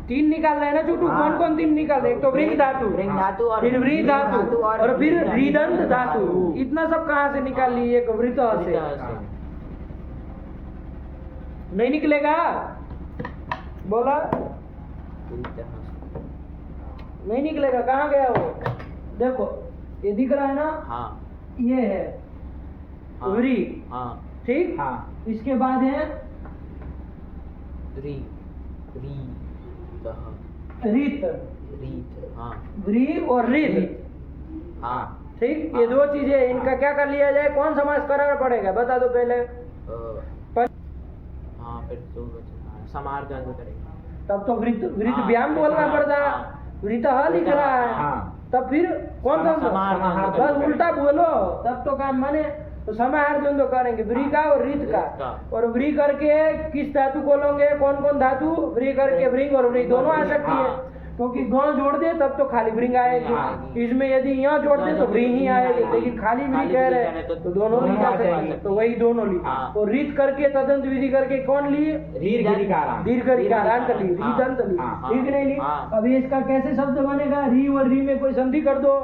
3 निकाल रहे हैं ना छोटू? कौन कौन 3 निकाल रहे? एक तो वृंग धातु, फिर व्री धातु और फिर ऋदंत धातु। इतना सब कहाँ से निकाल लिए? एक वृत से नहीं निकलेगा? बोला नहीं निकलेगा। कहाँ गया वो? देखो ये दिख रहा है ना? हाँ, ये है व्री, ठीक। इसके बाद है रीत, व्री और रीत, ठीक। ये 2 चीजें, इनका क्या कर लिया जाए? कौन समास करना पड़ेगा बता दो पहले। फिर तो समार्जन करेगा, तब तो वृत व्याम बोलना पड़ता है। वृत लिख रहा है, तब फिर कौन सा? बस उल्टा बोलो तब तो काम माने। तो समाहार द्वंद्व करेंगे, व्री का और रीत का। और व्री करके किस धातु को लोगे? कौन कौन धातु? व्री करके वृंग और व्री दोनों आ सकती है, क्योंकि गांव जोड़ दे तब तो खाली वृंग आएगी। इसमें यदि यहाँ जोड़ दे तो वृंग ही आएगी, लेकिन खाली वृंग कह रहे तो दोनों ली जा सकती, तो वही दोनों ली। और रीत करके तदंत विधि करके कौन लिए? दीर्घ रिकारांत ली, रीदंत ली, ठीक नहीं ली। अभी इसका कैसे शब्द बनेगा? री और री में कोई संधि कर दो,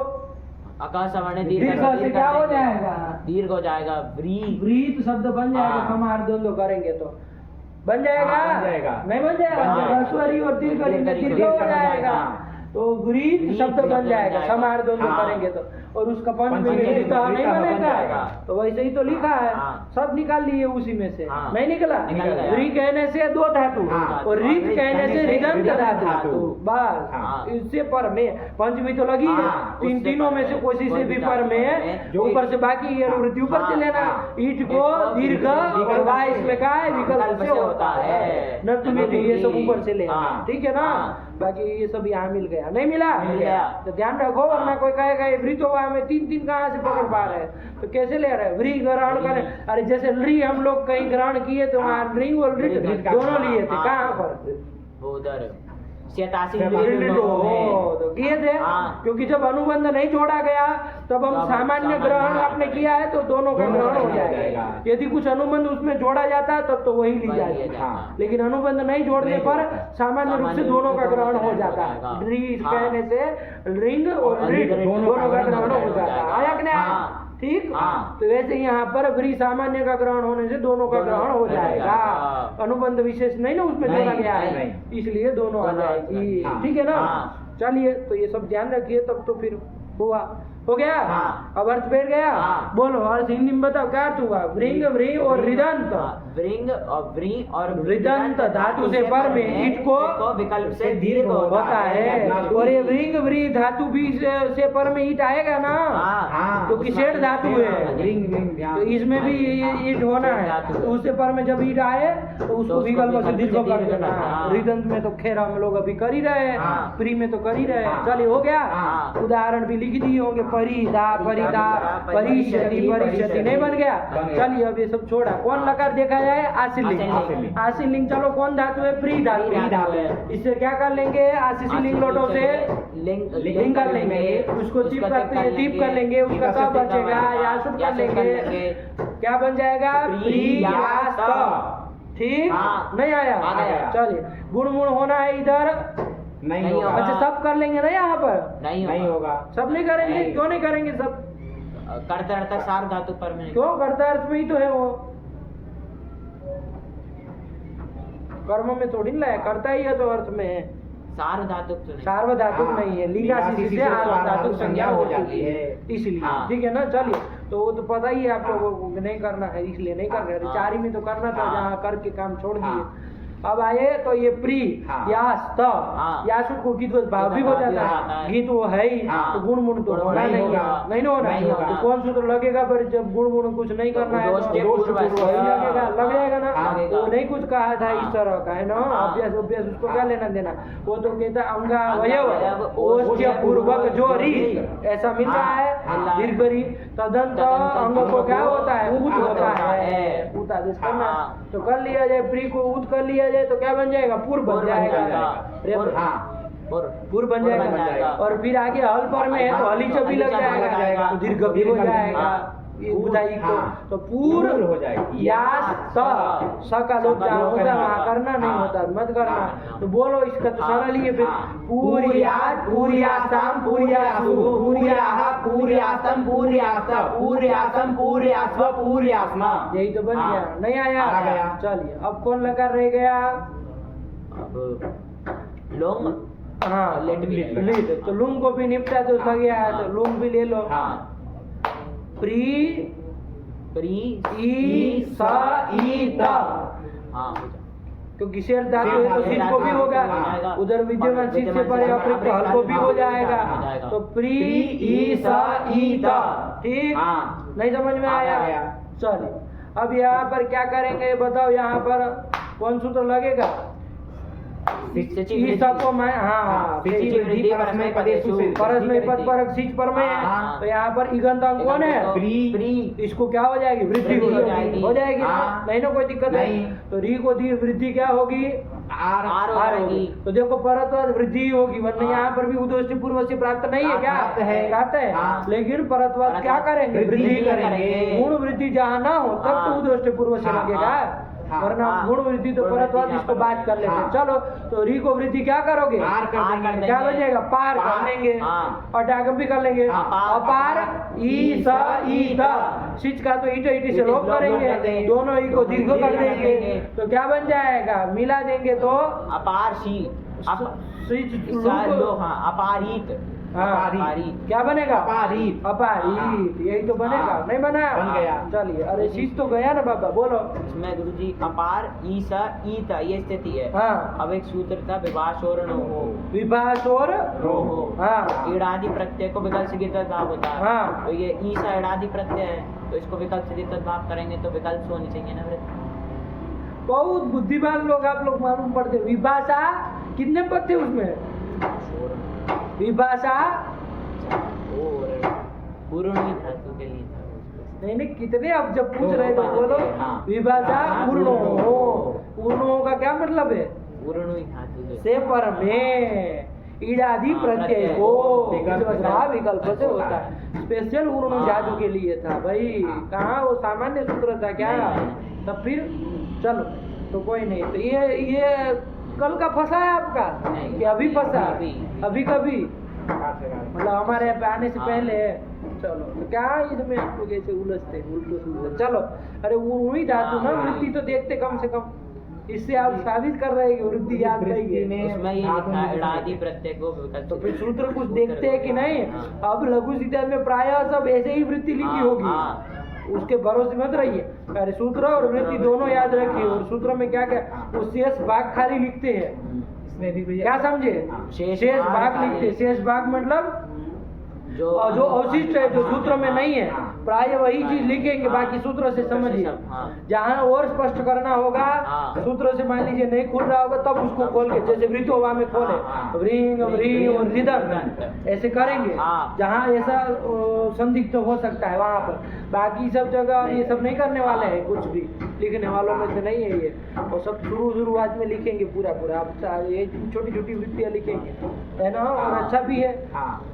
अका सवर्ण दीर्घ से क्या हो जाएगा? दीर्घ हो जाएगा, व्रीत शब्द बन जाएगा। समाहार द्वंद्व करेंगे तो बन जाएगा, नहीं बन जाएगा? रस्वरी और दीर्घ दीर्घ हो जाएगा, तो व्रीत शब्द बन जाएगा समाहार द्वंद्व करेंगे तो। और उसका पंचमी में नहीं बनेगा, तो वैसे ही तो लिखा है, सब निकाल लिए उसी में से। नहीं निकला? व्री कहने से 2 धातु और रीत कहने से ऋदंत धातु, बस। इससे पर में पंचमी तो लगी है, तीनों में से कोई से भी पर में, ऊपर से बाकी ये वृत्ति ऊपर से लेना। ईट को दीर्घ और वा इसमें का है विकल्प से होता है, न तुम्हें ये सब ऊपर से लेना, ठीक है ना? बाकी ये सब यहाँ मिल गया, नहीं मिला? तो ध्यान रखो, वरना कोई कहेगा ये वृतोवा में 3 कहाँ से पकड़ पा रहे हैं, तो कैसे ले रहे हैं? व्री ग्रहण करें। अरे जैसे ली हम लोग कहीं ग्रहण किए तो वहाँ रिंग और रिट दोनों लिए थे, कहाँ पर? उधर 87 तो किए थे। हाँ। क्योंकि जब अनुबंध नहीं जोड़ा गया तब हम सामान्य ग्रहण आपने किया है तो दोनों का ग्रहण हो जाएगा। यदि कुछ अनुबंध उसमें जोड़ा जाता है तब तो वही ली जाती है, हाँ। लेकिन अनुबंध नहीं जोड़ने पर सामान्य रूप से दोनों का ग्रहण हो जाता है। री कहने से रिंग और रीड दोनों का ग्रहण हो जाता है। आया कि नहीं? हाँ। ठीक। हाँ। तो वैसे यहाँ पर व्री सामान्य का ग्रहण होने से दोनों का ग्रहण हो जाएगा। अनुबंध विशेष नहीं ना उसमें जोड़ा गया है, इसलिए दोनों आ जाएगी। हाँ। ठीक है ना? हाँ। चलिए, तो ये सब ध्यान रखिए, तब तो फिर हुआ। हो गया? हाँ। अब अर्थ बैठ गया? हाँ। बोलो अर्थ हिंदी में बताओ क्या अर्थ हुआ? व्रिंग, व्री और रिदंत। व्रिंग और व्री और रिदंत धातु से पर में ईट को विकल्प से दीर्घ होता है। और ये व्रिंग व्री धातु भी से पर में ईट आएगा ना, हाँ। क्योंकि शेड धातु है। रिंग रिंग तो इसमें भी ये ईट होना है, तो उससे पर में जब ईट आए तो उसको विकल्प से दीर्घ कर देना। हाँ। रिदंत में तो खैर हम लोग अभी कर ही रहे हैं, हाँ। प्री में तो कर ही रहे हैं। हाँ। चलिए, हो गया? हाँ। उदाहरण भी लिख दिए होंगे, परिदा, परिदा, परिष्यति, परिष्यति नहीं बन गया? चलिए, अब ये सब छोड़ा। कौन लकार देखा जाए? आशीलिंग। आशीलिंग। आशीलिंग, चलो कौन धातु है? प्री धातु। प्री धातु है। इससे क्या कर लेंगे? आशीसी लिंग लोटो से लिंग कर लेंगे, उसको चिप कर लेंगे, उसका क्या बचेगा? यासुट कर लेंगे, क्या बन जाएगा? प्रियास्त। ठीक। हाँ। नहीं आया? आ गया। चलिए, गुण गुण होना है इधर। नहीं होगा। अच्छा, सब कर लेंगे ना यहाँ पर? नहीं होगा। सब नहीं करेंगे? नहीं। क्यों नहीं करेंगे सब? कर्ता सार धातु पर में क्यों? कर्ता अर्थ में ही तो है वो, कर्म में थोड़ी ना है, करता ही है तो अर्थ में है। सार्वधातुक तो नहीं। सार्वधातुक हाँ। नहीं है, लिंगासी से सार्वधातुक संज्ञा हो जाती है, इसलिए। हाँ। ठीक है ना? चलिए, तो वो तो पता ही है आपको, वो नहीं करना है इसलिए नहीं कर रहे। हाँ। चारी में तो करना था, हाँ। जहाँ करके काम छोड़ दिए। हाँ। अब आए तो ये प्री, हाँ। यास, त, हाँ। यासु को गीत भाव भी हो जाता है, गीत वो है ही, हाँ। तो गुण मुण तो गुण होना नहीं नहीं होगा। होगा, नहीं होना। नहीं होगा। तो कौन सूत्र लगेगा फिर जब गुण मुण कुछ नहीं करना है? दोष के तो पूर्व दोष वही लगेगा, लग जाएगा ना? हाँ, लगेगा। वो नहीं कुछ कहा था इस हाँ। तरह का, है ना? हाँ। अभ्यास अभ्यास उसको क्या लेना देना? वो तो कहता अंगा अंगावयव, वयव ओष्ठ्य पूर्वक जो री, ऐसा मिल रहा है। हाँ। दीर्घ री, तदंत अंग को क्या होता है? उत होता है, उत आदेश करना। हाँ। तो कर लिया जाए, प्री को उत कर लिया जाए तो क्या बन जाएगा? पूर्व बन जाएगा। हाँ। पूर्व बन जाएगा। और फिर आगे हल पर में है तो हली च भी लग जाएगा, तो दीर्घ भी हो जाएगा। ये उदाई को हाँ। तो पूर्व हो जाएगी। यास स का लोग जहाँ होता है वहाँ करना नहीं हाँ। होता, मत करना। हाँ। तो बोलो इसका तो सरल ही है फिर। हाँ। पूर्यात, पूर्यासाम, पूर्यासु, पूर्याह, पूर्यासम, पूर्यास, पूर्यासम, पूर्यास्व, पूर्यास्म। यही तो बन हाँ। गया। नहीं आया? आ गया। चलिए, अब कौन लकार रह गया? लोंग। हाँ, लेट भी है। लेट। तो लुंग को भी निपटा तो उसका गया है, तो लुंग भी ले लो। हाँ। प्री प्री ई सा ई ता, हाँ हो जाए। क्योंकि शेर धातु है तो सिद्ध को भी होगा। हाँ। उधर विद्यमान सिद्ध से परे अतिरिक्त हल को भी हो जाएगा। तो प्री ई सा ई ता, ठीक। हाँ। नहीं समझ में आ आया? गया। चलिए, अब यहाँ पर क्या करेंगे बताओ? यहाँ पर कौन सूत्र लगेगा? ई सबको मैं, हाँ, परस्मय पदेषु से। परस्मय पद परक सिच पर में। हाँ। तो यहाँ पर इगंत अंग कौन है? प्री। इसको क्या हो जाएगी? वृद्धि वृद्धि हो हो जाएगी। जाएगी। हो जाएगी ना? हाँ। नहीं ना, कोई दिक्कत नहीं। नहीं। तो री को दी वृद्धि क्या होगी? आर। आर हो आर जाएगी। होगी। तो देखो परत्वाद वृद्धि ही होगी, वरना हाँ। यहाँ पर भी उदोष्टि पूर्व से प्राप्त नहीं है क्या? प्राप्त है। प्राप्त है। हाँ। लेकिन परत्वाद क्या करेंगे? वृद्धि करेंगे। गुण वृद्धि जहाँ ना हो तब हाँ। तो उदोष्टि पूर्व से हाँ। लगेगा, हाँ। वरना हाँ। गुण वृद्धि तो गुण परत्वाद वृद्धि इसको यहाँ बात कर लेते हैं। हाँ। चलो, तो री को वृद्धि क्या करोगे? आर कर आर देंगे। कर क्या देंगे। बनेगा? पार कर पार। लेंगे। हाँ। और डागम भी कर लेंगे। हाँ, अपार ई स ई द, सिच का तो ईट ईट से लोप लोप करेंगे, कर देंगे। दोनों ई को दीर्घ कर दीर्घ कर देंगे। देंगे। तो क्या बन जाएगा? मिला देंगे तो अपार शी सिच लो, हाँ अपारित। हाँ, अपारित। क्या बनेगा? अपारित। अपारित, यही तो बनेगा। हाँ। नहीं बना? बन गया। चलिए, अरे शीश तो गया ना बाबा, बोलो। इसमें गुरुजी अपार ईसा ईता ये स्थिति है। हाँ। अब एक सूत्र था विभाषोर नो हो। विभाष और रोहो। हाँ। ईड़ादि प्रत्यय को विकल्प से गीतत भाव होता है। हाँ। तो ये ईसा ईड़ादि प्रत्यय है, तो इसको विकल्प से गीतत भाव करेंगे तो विकल्प से होनी चाहिए ना वृत्ति। बहुत बुद्धिमान लोग आप लोग मालूम पड़ते। विभाषा कितने पद थे उसमें? विभाषा और पूर्णी धातु के लिए था उसमें। नहीं, कितने? अब जब पूछ रहे तो बोलो। हाँ। विभाषा हाँ, पूर्ण हो। पूर्ण हो। पूर्ण हो का क्या मतलब है? ऊर्णु धातु से से पर में ईडादि प्रत्यय को विकल्प से होता है। स्पेशल ऊर्णु धातु के लिए था भाई, कहाँ वो सामान्य सूत्र था क्या? तब फिर चलो तो कोई नहीं। तो ये कल का फंसा है आपका कि अभी फंसा? अभी कभी मतलब हमारे यहाँ पे आने से पहले? चलो तो क्या इसमें आप लोग ऐसे उलझते उल्टे? चलो अरे वो वही धातु ना, वृत्ति तो देखते कम से कम, इससे आप साबित कर रहे हैं कि वृत्ति याद नहीं है। उसमें ये लिखा है ईडादि प्रत्यय को विकल्प तो से। फिर सूत्र कुछ देखते हैं कि नहीं? अब लघु सीधा में प्रायः सब ऐसे ही वृत्ति लिखी होगी, उसके भरोसे मत रहिए। अरे सूत्र और वृत्ति दोनों याद रखिए, और सूत्र में क्या क्या वो शेष भाग खाली लिखते हैं, इसमें भी क्या समझे? शेष भाग लिखते। शेष भाग मतलब जो अवशिष्ट है, जो सूत्र में नहीं है, प्राय वही चीज लिखेंगे, बाकी सूत्र से समझिए। जहाँ और स्पष्ट करना होगा सूत्र से, मान लीजिए नहीं खुल रहा होगा तब उसको खोल के, जैसे वृत्तोवा में खोले व्रींग व्री और रिदम ऐसे करेंगे, जहाँ ऐसा संदिग्ध हो सकता है वहाँ पर। बाकी सब जगह ये सब नहीं करने वाले हैं, कुछ भी लिखने वालों में से नहीं है ये, और सब शुरुआत में लिखेंगे पूरा आप ये छोटी छोटी वृत्तियाँ लिखेंगे, है ना? और अच्छा भी है,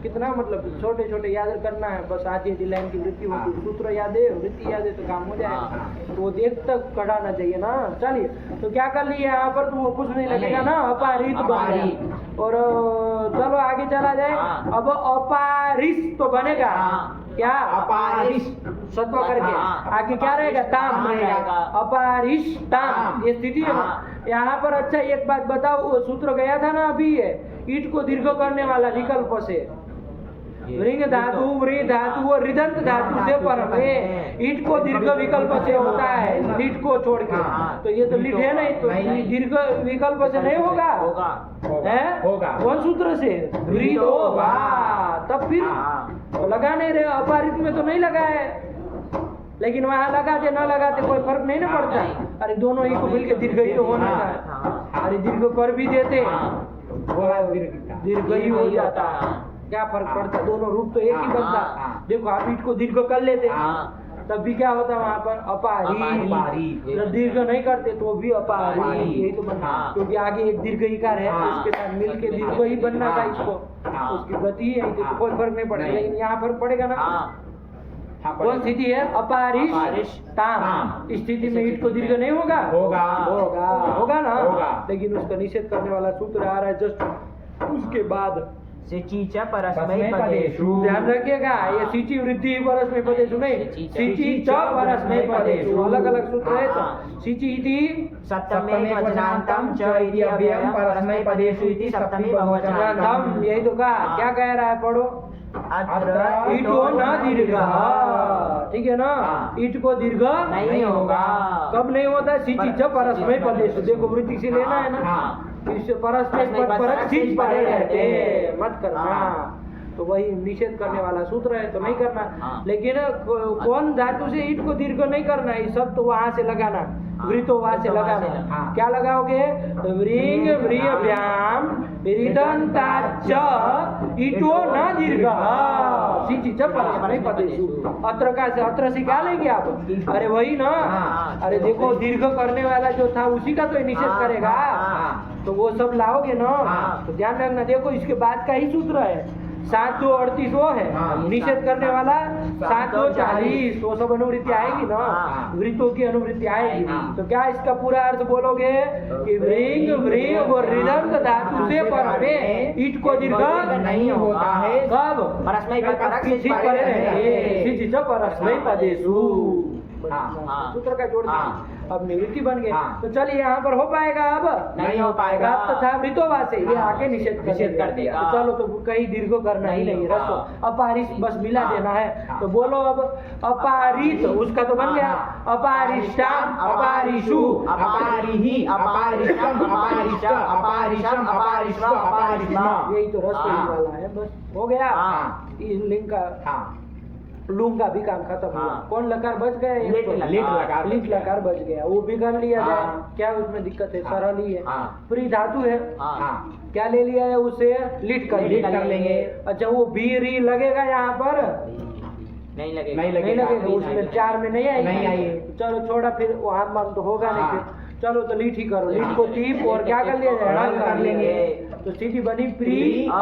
कितना मतलब छोटे छोटे याद करना है बस। आज ये लाइन की वृत्ति होती है, सूत्र याद है, वृत्ति याद है तो काम हो जाएगा। तो वो देख तक कढ़ाना चाहिए ना। चलिए तो क्या कर लिए यहाँ पर, तो वो कुछ नहीं लगेगा ना, अपारित बन। और चलो आगे चला जाए। अब अपारिश तो बनेगा क्या? अपारिश सत्व करके आगे क्या रहेगा? ताम रहेगा। अपारिश ताम, ये स्थिति है यहाँ पर। अच्छा एक बात बताओ, वो सूत्र गया था ना अभी, ये ईट को दीर्घ करने वाला विकल्प से, वृंग धातु वृ धातु और रिदंत धातु से पर में ईट को दीर्घ विकल्प से होता है, लीट को छोड़ के। तो ये तो लीट है नहीं, तो दीर्घ विकल्प से नहीं होगा, है? कौन सूत्र से? तब फिर तो लगा नहीं रहे, अपारित में तो नहीं लगा है, लेकिन वहाँ लगाते न लगाते कोई फर्क नहीं ना पड़ता। अरे दोनों ही को मिलकर दीर्घ ही तो होना था, अरे दीर्घ कर भी देते दीर्घ ही हो जाता, क्या फर्क पड़ता? दोनों रूप तो एक ही बनता। देखो आप ईट को दीर्घ कर लेते तब भी क्या होता वहाँ पर? अपारी। जब दीर्घ नहीं करते तो भी अपारी, यही तो बनता, क्योंकि आगे एक दीर्घ इकार है, उसके साथ मिलके दीर्घ ही बनना था इसको, उसकी गति है, तो कोई फर्क नहीं पड़ेगा। लेकिन यहाँ फर्क पड़ेगा ना। कौन स्थिति है? अपारिश ताम। स्थिति में ईट को दीर्घ नहीं होगा? होगा ना। लेकिन उसका निषेध करने वाला सूत्र आ रहा है जस्ट उसके बाद। सिचीच परस्मै पदेषु, ध्यान रखिएगा, ये सिची वृद्धि परस्मै पदेषु नहीं, सिचीच परस्मै पदेषु अलग अलग सूत्र है। सिची इति सप्तमे वचनांतम च इति अव्ययम परस्मै पदेषु इति सप्तमी बहुवचनांतम। यही तो कहा, क्या कह रहा है? पढ़ो। ईटो न दीर्घ, ठीक है ना? ईट को दीर्घ नहीं होगा। कब नहीं होता? सिचीच परस्मै पदेषु। देखो वृत्ति से लेना है ना, इससे परस्मै पद परक सिच पड़े रहते, मत करना। तो वही निषेध करने वाला सूत्र है, तो नहीं करना। लेकिन कौन धातु से ईट को दीर्घ नहीं करना, ये सब तो वहां से लगाना, वृतो वहां से लगाना। क्या लगाओगे? व्रींग व्रियभ्याम विरिदन्ताच्च ईटो न दीर्घ सिचिच परस्मै पदेषु। अत्र का से अत्र सिखा लेंगे आप? अरे वही ना। अरे देखो दीर्घ करने वाला जो था उसी का तो निषेध करेगा, तो वो सब लाओगे ना। तो ध्यान रखना, देखो इसके बाद का ही सूत्र है 7 2 38 वो है, निषेध करने वाला 7 2 40, तो सब अनुवृत्ति आएगी ना, वृत्तों की अनुवृत्ति आएगी। तो क्या इसका पूरा अर्थ बोलोगे कि व्रींग व्रींग और रिदंत धातु से पर में ईट को दीर्घ नहीं होता है। कब? परस्मै पद परक सिच सिच परे रहते, सिचिच परस्मै पदेषु। सूत्र का जोड़ दिया, अब निवृत्ति बन गए। तो चलिए यहाँ पर हो पाएगा? अब नहीं हो पाएगा। प्राप्त था वृतोवा से, ये आके निषेध कर देगा। तो चलो तो कहीं दीर्घ करना ही नहीं, रसो अपारिश बस मिला देना है। तो बोलो अब अपारित, उसका तो बन गया अपारिष्टाम अपारिषु अपारिहि अपारिषम अपारिष अपारिषम अपारिष्व अपारिष्मा। यही तो रसो वाला है, बस हो गया। इस लिंग का लूंग का भी काम खत्म हुआ। कौन लकार बच गया? लिट लकार बच गया, वो भी कर लिया जाए, क्या उसमें दिक्कत है? सरल ही है। प्री धातु है, क्या ले लिया है उसे? लिट कर लेंगे। अच्छा वो भी री लगेगा यहाँ पर? नहीं लगेगा, नहीं लगेगा। उसमें 4 में नहीं आई। चलो छोड़ा, फिर वहां मन तो होगा नहीं। फिर चलो तो लीट ही करो, लीट को तीप और क्या कर लिया जाए, ढंग कर लेंगे। तो स्थिति बनी प्री आ।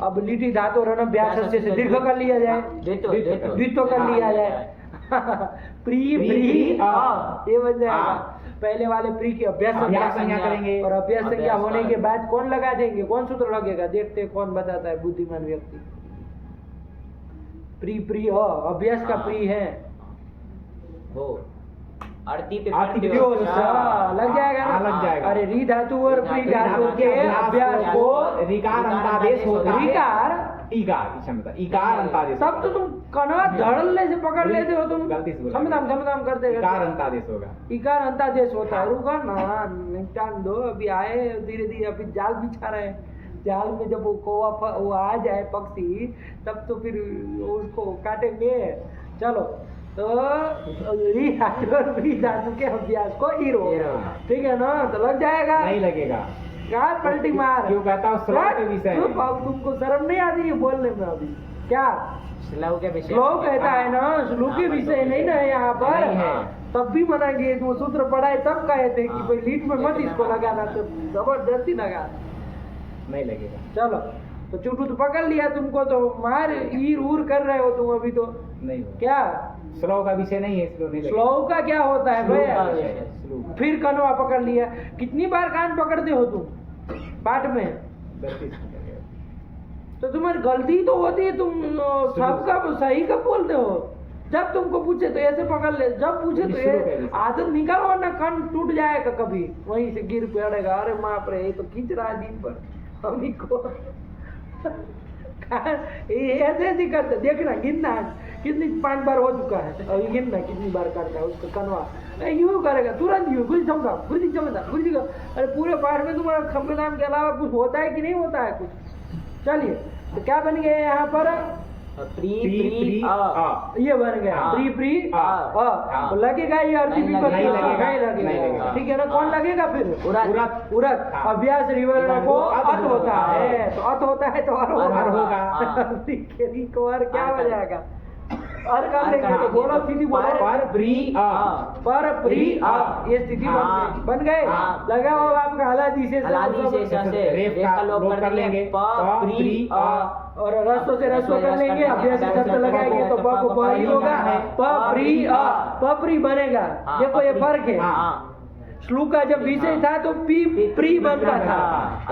अब लीटी धातु और अनभ्यास से दीर्घ कर लिया जाए, द्वित्व कर लिया जाए। प्री प्री आ ये बन जाएगा। पहले वाले प्री की अभ्यास संज्ञा करेंगे और अभ्यास संज्ञा होने के बाद कौन लगा देंगे, कौन सूत्र लगेगा, देखते हैं कौन बताता है बुद्धिमान व्यक्ति। प्री प्री हो, अभ्यास का प्री है वो आरती पे लग जाएगा ना, लग जाएगा। अरे री धातु और प्री धातु के अभ्यास को रिकार अंतादेश होता है, रिकार इकार क्षमता इकार अंतादेश। तब तो तुम कनवा धड़ल्ले से पकड़ लेते हो तुम, गलती से बोला। समदाम करते इकार अंतादेश होगा, इकार अंतादेश होता है। रुका ना, निपटान दो, अभी आए धीरे धीरे, अभी जाल बिछा रहे हैं। जाल में जब वो कौवा वो आ जाए पक्षी, तब तो फिर उसको काटेंगे। चलो तो री धातु और प्री धातु के अभ्यास को ईरो, ठीक है ना, तो लग जाएगा। नहीं लगेगा, क्या पलटी मार, क्यों कहता हूँ श्लोक के विषय में। तुमको शर्म नहीं आती है बोलने में अभी? क्या श्लोक के विषय, श्लोक कहता है ना, श्लोक के विषय नहीं ना है यहाँ पर नहीं है। तब भी मनाएंगे, वो सूत्र पढ़ाए तब कहे थे कि भाई लीट में मत इसको लगाना, तो जबरदस्ती लगा, नहीं लगेगा। चलो तो चुटू तो पकड़ लिया तुमको, तो मार ईर उर कर रहे हो तुम अभी तो। नहीं होगा। क्या श्लोक का विषय नहीं है, श्लोक नहीं लगेगा। श्लोक का क्या होता है श्लोक का भैया? विषय है, श्लोक। फिर कनवा पकड़ लिया, कितनी बार कान पकड़ते हो तुम पाठ में? गलती से लगेगा। तो तुम्हारी गलती तो होती है, तुम सबका सही कब बोलते हो? जब तुमको पूछे तो ऐसे पकड़ ले, जब पूछे तो ये आदत निकालो वरना कान टूट जाएगा, कभी वहीं से गिर पड़ेगा। अरे बाप रे, ये तो खींच रहा है दिन पर हमी को। ये ऐसे ऐसे करते, देखना गिनना कितनी 5 बार हो चुका है, और गिनना कितनी बार करता है उसका कनवा। यूं करेगा तुरंत, यूं गुरु चमका गुरु चमका गुरु का। अरे पूरे पाठ में तुम्हारा खम्बेदाम के अलावा कुछ होता है कि नहीं होता है कुछ? चलिए तो क्या बन गए यहाँ पर? प्री प्री आ, ये बन गया प्री प्री आ। तो लगेगा ये अर्थी नहीं लगेगा। ठीक है ना? कौन लगेगा फिर? उरत। उरत। अभ्यास रिवर्ण को अत होता है, तो अत होता है तो अर होगा। ठीक को अर क्या बजाएगा? अर कर लेंगे तो बोलो, स्थिति बोलो, पर प्री आ, पर प्री आ, ये स्थिति बन गए। लगा होगा आपका हलादी से रेफ का लोप कर लेंगे, प प्री आ, और रस्व से रस्व कर लेंगे, अभ्यास से शब्द लगाएंगे तो प को प ही होगा, प प्री आ, प प्री बनेगा। देखो ये फर्क है। श्लोक का जब विषय था तो पी प्री बनता था,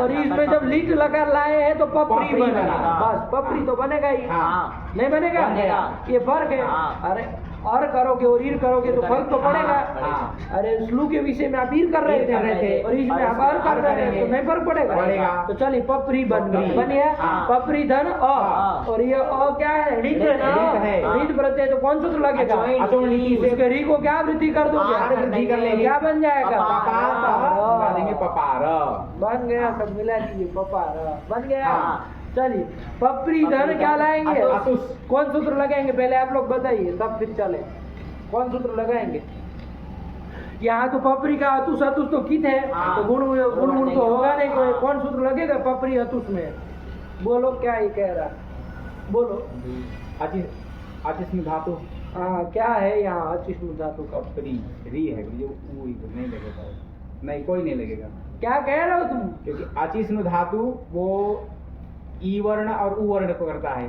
और इसमें जब लीट लगा लाए हैं तो पपरी बनेगा। बस पपरी तो बनेगा ही, नहीं बनेगा? ये फर्क है। अरे और करोगे और ईर करोगे तो फर्क तो पड़ेगा। अरे श्लोक के विषय में आप ईर कर रहे थे और इसमें आप और कर रहे हैं तो नहीं फर्क पड़ेगा। तो चलिए पपरी बन गया, पपरी धन अ, और ये अ क्या है? रीत है। रीत प्रत्यय तो कौन सूत्र लगेगा? उसके री को क्या वृद्धि कर दोगे? क्या बन जाएगा? पपार बन गया, सब मिला दीजिए, पपार बन गया। चलिए पपरी धन क्या लाएंगे? कौन सूत्र लगाएंगे पहले आप लोग बताइए, तब फिर चले। कौन सूत्र लगाएंगे? यहाँ तो पपरी का अतुष अतुष तो कित है, तो गुण गुण तो होगा नहीं कोई। कौन सूत्र लगेगा पपरी अतुष में? बोलो क्या ये कह रहा, बोलो। अचिष्णु धातु। हाँ क्या है यहाँ अचिष्णु धातु का? पपरी री है, नहीं लगेगा, नहीं कोई नहीं लगेगा। क्या कह रहे हो तुम? क्योंकि अचिष्णु धातु वो ई वर्ण और उ वर्ण को करता है,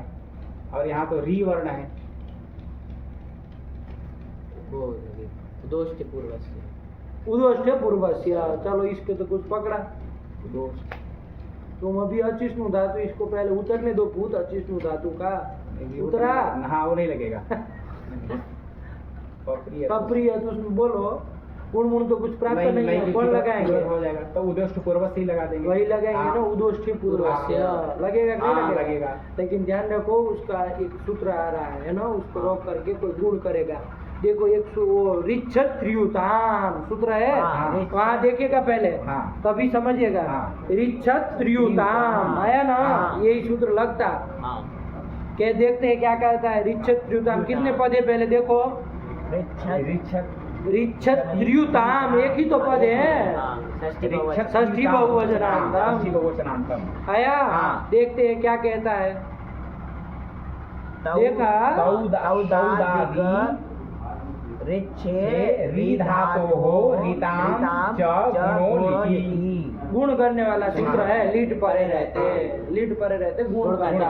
और यहाँ तो री वर्ण है। उदोष्ट पूर्वस्य, उदोष्ट पूर्वस्य। चलो इसके तो कुछ पकड़ा। तुम अभी अचिष्णु धातु, इसको पहले उतरने दो भूत अचिष्णु धातु का। उतरा? हाँ वो नहीं लगेगा। पपरी है तो उसमें बोलो गुण तो कुछ प्राप्त नहीं है, कौन लगाएंगे? हो जाएगा तो उदोष्ट पूर्वस्य ही लगा देंगे। वही लगाएंगे ना, उदोष्ठी पूर्वस्य लगेगा कि नहीं लगेगा? लेकिन ध्यान रखो उसका एक सूत्र आ रहा है ना, उसको रोक करके कोई गुण करेगा। देखो एक वो रिच्छत्रियुताम सूत्र है, वहाँ देखिएगा पहले, तभी समझिएगा। रिच्छत्रियुताम आया ना, यही सूत्र लगता। क्या देखते हैं क्या कहता है? रिच्छत्रियुताम कितने पद है पहले देखो। रिच्छत्रियुताम एक ही तो पद है, षष्ठी बहुवचनांतम आया। देखते हैं क्या कहता है, देखा? ऋच्छे री धातो हो रीताम च गुणो लिटि। गुण करने वाला सूत्र है, लीट परे रहते गुण करता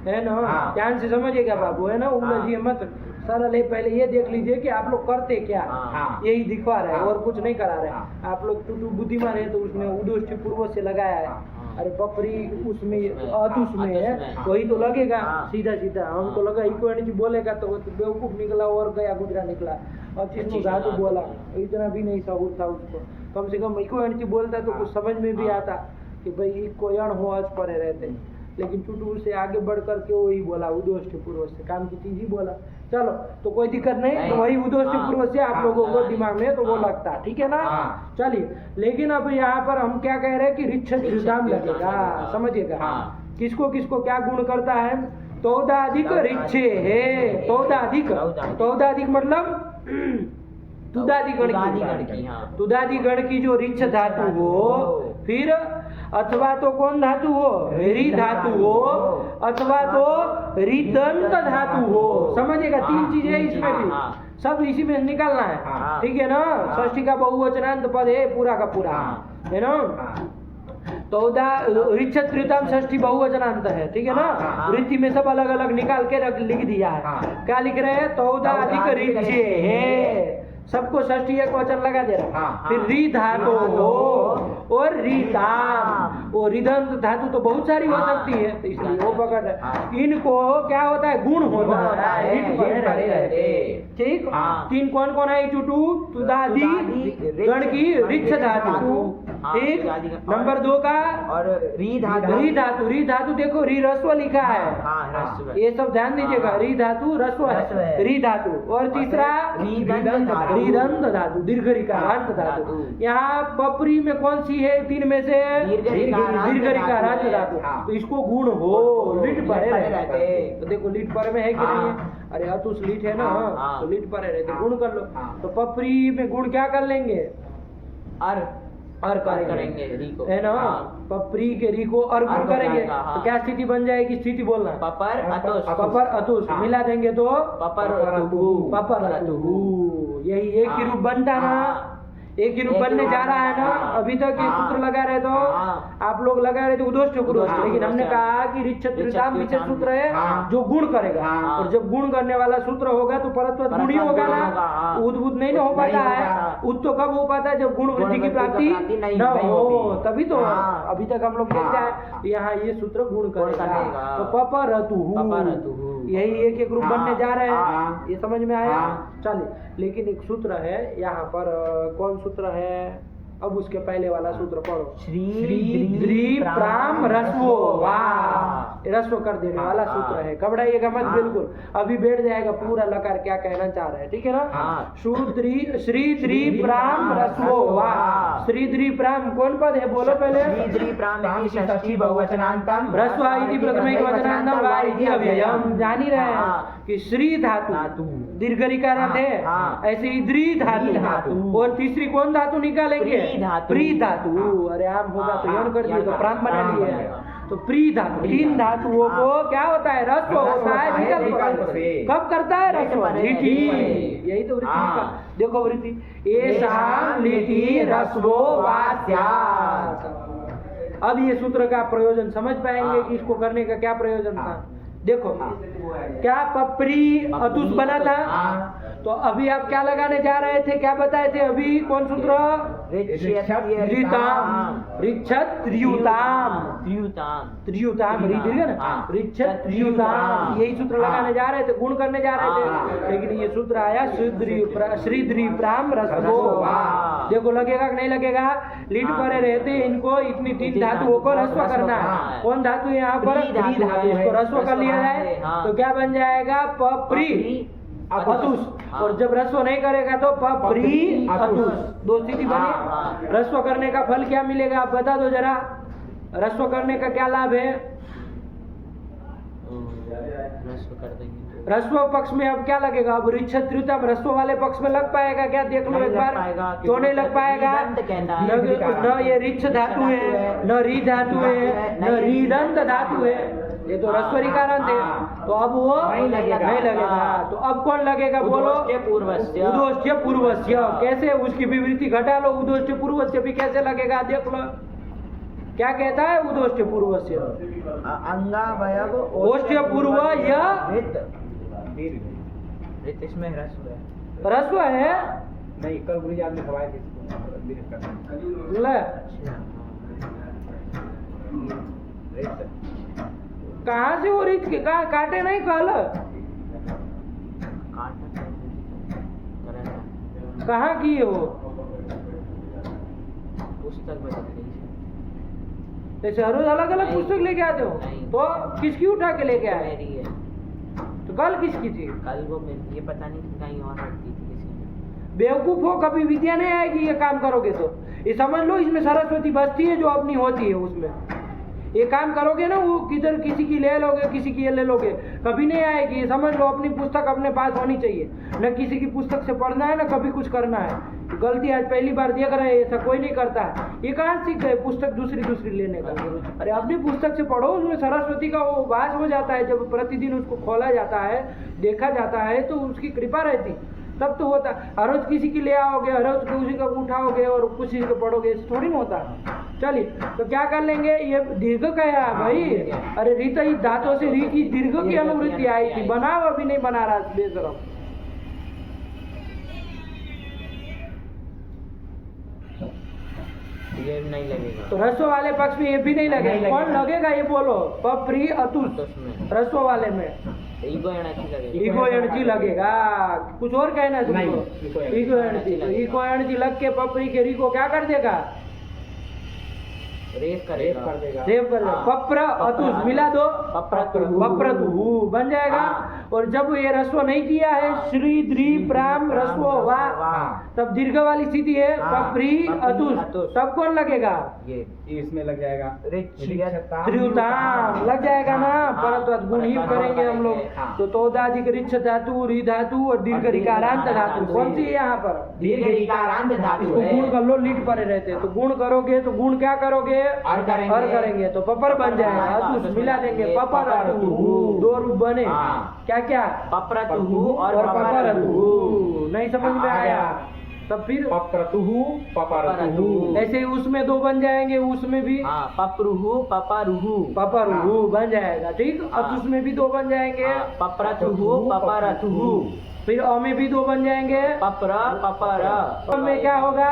है ना। हाँ। ध्यान से समझिएगा बाबू, है ना, उलझिए मत, सरल है। पहले ये देख लीजिए कि आप लोग करते क्या, हाँ। यही दिखवा रहे हैं हाँ। और कुछ नहीं करा रहे। हाँ। आप लोग टूटू बुद्धिमान है तो उसमें उदोष्टि पूर्व से लगाया है। अरे बपरी उसमें अतुष में है, वही तो लगेगा सीधा सीधा। हमको लगा इको एनर्जी बोलेगा तो वो तो बेवकूफ निकला और गया गुजरा निकला। और जिसको धातु बोला इतना भी नहीं सहूर था उसको, कम से कम इको एनर्जी बोलता तो कुछ समझ में भी आता कि भाई इको यण हो अच परे रहते। लेकिन टूटू से आगे बढ़ करके वही बोला उदोष्टि पूर्व से, काम की चीज ही बोला। चलो तो कोई दिक्कत नहीं, तो वही उदोष्टि पूर्व से आप लोगों को दिमाग में तो वो लगता है, ठीक है ना। चलिए, लेकिन अब यहाँ पर हम क्या कह रहे हैं कि ऋच्छद ऋताम लगेगा, समझिएगा। किसको किसको क्या गुण करता है, तोदाधिक ऋच्छे है। तोदाधिक मतलब तुदादि गण की, तुदादि गण की जो ऋच्छ धातु हो, फिर अथवा तो कौन धातु हो, री धातु हो, अथवा तो रिदंत धातु हो। समझिएगा, तीन चीजें इसमें भी, सब इसी में निकालना है, ठीक है ना। षष्ठी का बहुवचनांत पद है पूरा का पूरा, है ना। तोदा ऋच्छद ऋताम षष्ठी बहुवचनांत है, ठीक है ना। वृत्ति में सब अलग अलग निकाल के लिख दिया है। क्या लिख रहे हैं, तोदाधिक ऋच्छे है, सबको षष्ठी एक वचन लगा दे रहा। फिर री धातु हो और रीताम, वो रिदंत धातु तो बहुत सारी हो सकती है, तो इसलिए वो पकड़ है। इनको क्या होता है, गुण होता है, ठीक। तीन कौन कौन है, चुटू तुदादि गण की ऋच्छ धातु, ठीक। नंबर 2 का और री धातु देखो री रस्व लिखा है, ये सब ध्यान दीजिएगा। री धातु रस्व है, री धातु। और तीसरा रीदंत धातु, दीर्घ ऋकारांत धातु। यहाँ पपरी में कौन सी है, तीन में से दीर्घ ऋकारांत धातु, तो इसको गुण हो, लिट परे रहते। तो देखो लिट पर में है कि नहीं है, अरे अतुष लिट है ना, तो लिट परे रहते, गुण कर लो। तो पपरी में गुण क्या कर लेंगे, अर् करेंगे, है ना। पपरी के री को अर् गुण करेंगे, तो क्या स्थिति बन जाएगी, स्थिति बोलना, पपर अतुष मिला देंगे तो पपर अतुः। यही एक ही रूप बनता ना, एक ही रूप बनने जा रहा है ना। अभी तक ये सूत्र लगा रहे तो आप लोग लगा रहे थे उदोष्ट पुरुष, लेकिन हमने कहा कि ऋच्छद ऋताम विशेष सूत्र है जो गुण करेगा, और जब गुण करने वाला सूत्र होगा तो परत्व गुण ही होगा ना, उद्भूत नहीं ना हो पाता है। उद तो कब हो पाता है, जब गुण वृद्धि की प्राप्ति न हो, तभी तो। अभी तक हम लोग देखते हैं यहाँ ये सूत्र गुण करेगा, तो पपर अतुः, यही एक एक रूप बनने जा रहे हैं, ये समझ में आया। चलिए, लेकिन एक सूत्र है यहाँ पर, कौन सूत्र है, अब उसके पहले वाला सूत्र पढ़ो, श्री प्राम रस्वो, वाह, रस्व कर देने वाला सूत्र है, घबराइएगा मत बिल्कुल, अभी बैठ जाएगा पूरा लकार क्या कहना चाह रहे हैं, ठीक है ना। श्री प्राम रस्वो, वाह, श्री प्राम कौन पद है, बोलो पहले। षष्ठी बहुवचनांतम रस्व इति प्रथम वचनांतम वा इति अव्ययम। जान ही रहे हैं कि श्री धातु दीर्घ ऋकारंत है, ऐसे ही द्रि धातु, और तीसरी कौन धातु निकालेंगे, प्री धातु। अरे आम होगा तो यौन कर दिए तो प्राण बना लिए, तो प्री धातु। तीन धातुओं को क्या होता है, रस्व होता है विकल्प से। कब करता है रस्व, लिटि, यही तो वृत्ति का, देखो वृत्ति, एषां लिटि रस्वो वा स्यात्। अब ये सूत्र का प्रयोजन समझ पाएंगे कि इसको करने का क्या प्रयोजन था। देखो क्या पपरी अतुष बना था, तो अभी आप क्या लगाने जा रहे थे, क्या बताए थे अभी, कौन सूत्र, ऋच्छद त्रियुताम, ऋच्छद त्रियुताम, यही सूत्र लगाने जा रहे थे, गुण करने जा रहे थे, लेकिन ये सूत्र आया श्री प्राम रस्वो। देखो लगेगा कि नहीं लगेगा, लीट परे रहते इनको इतनी तीन धातुओं को रस्व करना है। कौन धातु यहाँ पर, इसको रस्व कर लिया जाए तो क्या बन जाएगा, पपरी अतुष, और जब रस्व नहीं करेगा तो पपरी अतुष, दो स्थिति बनी। रस्व करने का फल क्या मिलेगा, आप बता दो जरा, रस्व करने का क्या लाभ है, रस्व पक्ष में अब क्या लगेगा, अब ऋच्छद ऋताम रस्व वाले पक्ष में लग पाएगा क्या, देख लो एक बार, क्यों नहीं लग पाएगा, न ये ऋच्छ धातु है, न री धातु है, न रीदंत धातु है, ये तो रस्वरी कारण थे, तो अब वो नहीं लगेगा। हाँ, तो अब कौन लगेगा बोलो? उद्घोष्य पूर्वस्य। उद्घोष्य पूर्वस्य। कैसे? उसकी विवृत्ति घटा लो, उद्घोष्य पूर्वस्य भी कैसे लगेगा देख लो। क्या कहता है उद्घोष्य पूर्वस्य? अंगावयव ओष्ठ्य पूर्व या रित दीर्घ। रित इसमें ह्रस्व है। ह्रस्व है। नहीं, कल गुरुजी आपने खवाए थे इसको दीर्घ करना। ले, रित कहाँ से वो रीत के कहाँ काटे नहीं कल? कहाँ की है वो? पुस्तक बदल गई है। ऐसे हर रोज अलग अलग नहीं। पुस्तक लेके आते हो? नहीं। तो किसकी उठा के लेके आए? मेरी है। तो कल किसकी थी? कल वो ये पता नहीं कहीं और रखती थी किसी ने। बेवकूफ हो, कभी विद्या नहीं आएगी ये काम करोगे तो। ये समझ लो इसमें सरस्वती बसती है जो अपनी होती है उसमें। ये काम करोगे ना वो किधर किसी की ले लोगे, किसी की ये ले लोगे, कभी नहीं आएगी। ये समझ लो अपनी पुस्तक अपने पास होनी चाहिए, न किसी की पुस्तक से पढ़ना है ना कभी कुछ करना है। गलती आज पहली बार देख रहे हैं, ऐसा कोई नहीं करता है। ये कहाँ सीख गए पुस्तक दूसरी लेने का? अरे अपनी पुस्तक से पढ़ो, उसमें सरस्वती का वो वास हो जाता है। जब प्रतिदिन उसको खोला जाता है, देखा जाता है, तो उसकी कृपा रहती, तब तो होता। हर रोज किसी की ले आओगे, हर रोज किसी का उठाओगे और किसी को पढ़ोगे, ऐसे थोड़ी ना होता। चलिए, तो क्या कर लेंगे? ये दीर्घ का है भाई। अरे रीत ही धातों से री की दीर्घ की अनुवृत्ति आई थी, बनाओ, अभी नहीं बना रहा बेशरम। ये नहीं लगेगा। तो ह्रस्व वाले पक्ष में ये भी नहीं लगेगा। कौन लगेगा ये बोलो? पप्री अतुष ह्रस्व वाले में ईगो एनर्जी लगेगा। इको एनर्जी लगेगा। कुछ और कहना है तुमको? नहीं, इको एनर्जी। तो इको एनर्जी लग के पपरी के री को क्या कर देगा? रेप करेगा। कर देगा। सेव कर लो। पप्र अतुष मिला दो, पप्रतु बन जाएगा। और जब ये रस्व नहीं किया है, श्री द्री प्राम रस्व वा, तब दीर्घ वाली स्थिति है पप्री अतुष, तब कौन लगेगा? ये इसमें लग जाएगा त्रियुताम लग जाएगा ना। परंतु गुण ही करेंगे हम लोग। तो तोदाधिक रिच्छ धातु, री धातु और दीर्घ रिकारांत धातु कौन सी है यहाँ पर? दीर्घ रिकारांत धातु इसको है। गुण कर लो, लीट परे रहते हैं। तो गुण करोगे तो गुण क्या करोगे? और करेंगे। और करेंगे तो पपर बन जाएगा। अतुष मिला देंगे, पपर अतु, दो रूप बने। क्या क्या? पप्रतुहु और पपर अतु। पपरतुहु। नहीं समझ में आया? तब फिर पप्रतुहु पपरतुहु। ऐसे ही उसमें दो बन जाएंगे, उसमें भी हाँ, पप्रुहु पपरुहु। पपरुहु बन जाएगा। ठीक, अतुष में भी दो बन जाएंगे। पप्रतुहु पपरतुहु। फिर अ में भी दो बन जाएंगे। पप्र पपर। अ में क्या होगा?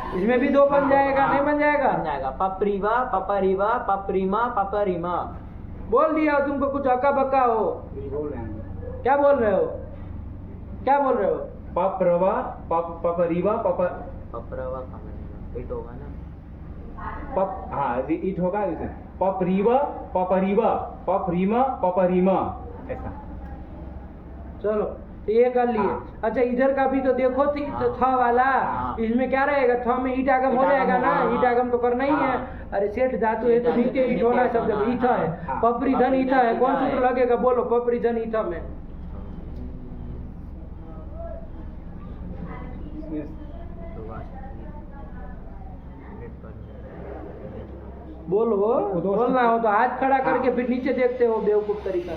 इसमें भी दो बन जाएगा। नहीं बन जाएगा? बन जाएगा। पप्रीवा पपरीवा पप्रीमा पपरीमा। बोल दिया तुमको कुछ अक्का बक्का हो? बोल रहे हैं। क्या बोल रहे हो? क्या बोल रहे हो? पप्रवा पपरीवा पपर पपरवा का मतलब इट होगा ना। पप, हाँ इट होगा। पपरीवा पपरीवा पपरीमा पपरीमा, ऐसा। चलो, तो ये कर लिए। हाँ। अच्छा, इधर का भी तो देखो। तो थ वाला, इसमें क्या रहेगा? थ में ईट आगम हो जाएगा ना। ईट आगम तो करना ही है। अरे सेठ धातु है तो नीचे ईट होना है सब जगह। ईथा है, पपरी धन ईथा है। कौन सूत्र लगेगा बोलो? पपरी धन ईथा में बोलो। बोलना हो तो हाथ खड़ा करके फिर नीचे देखते हो, बेवकूफ तरीका।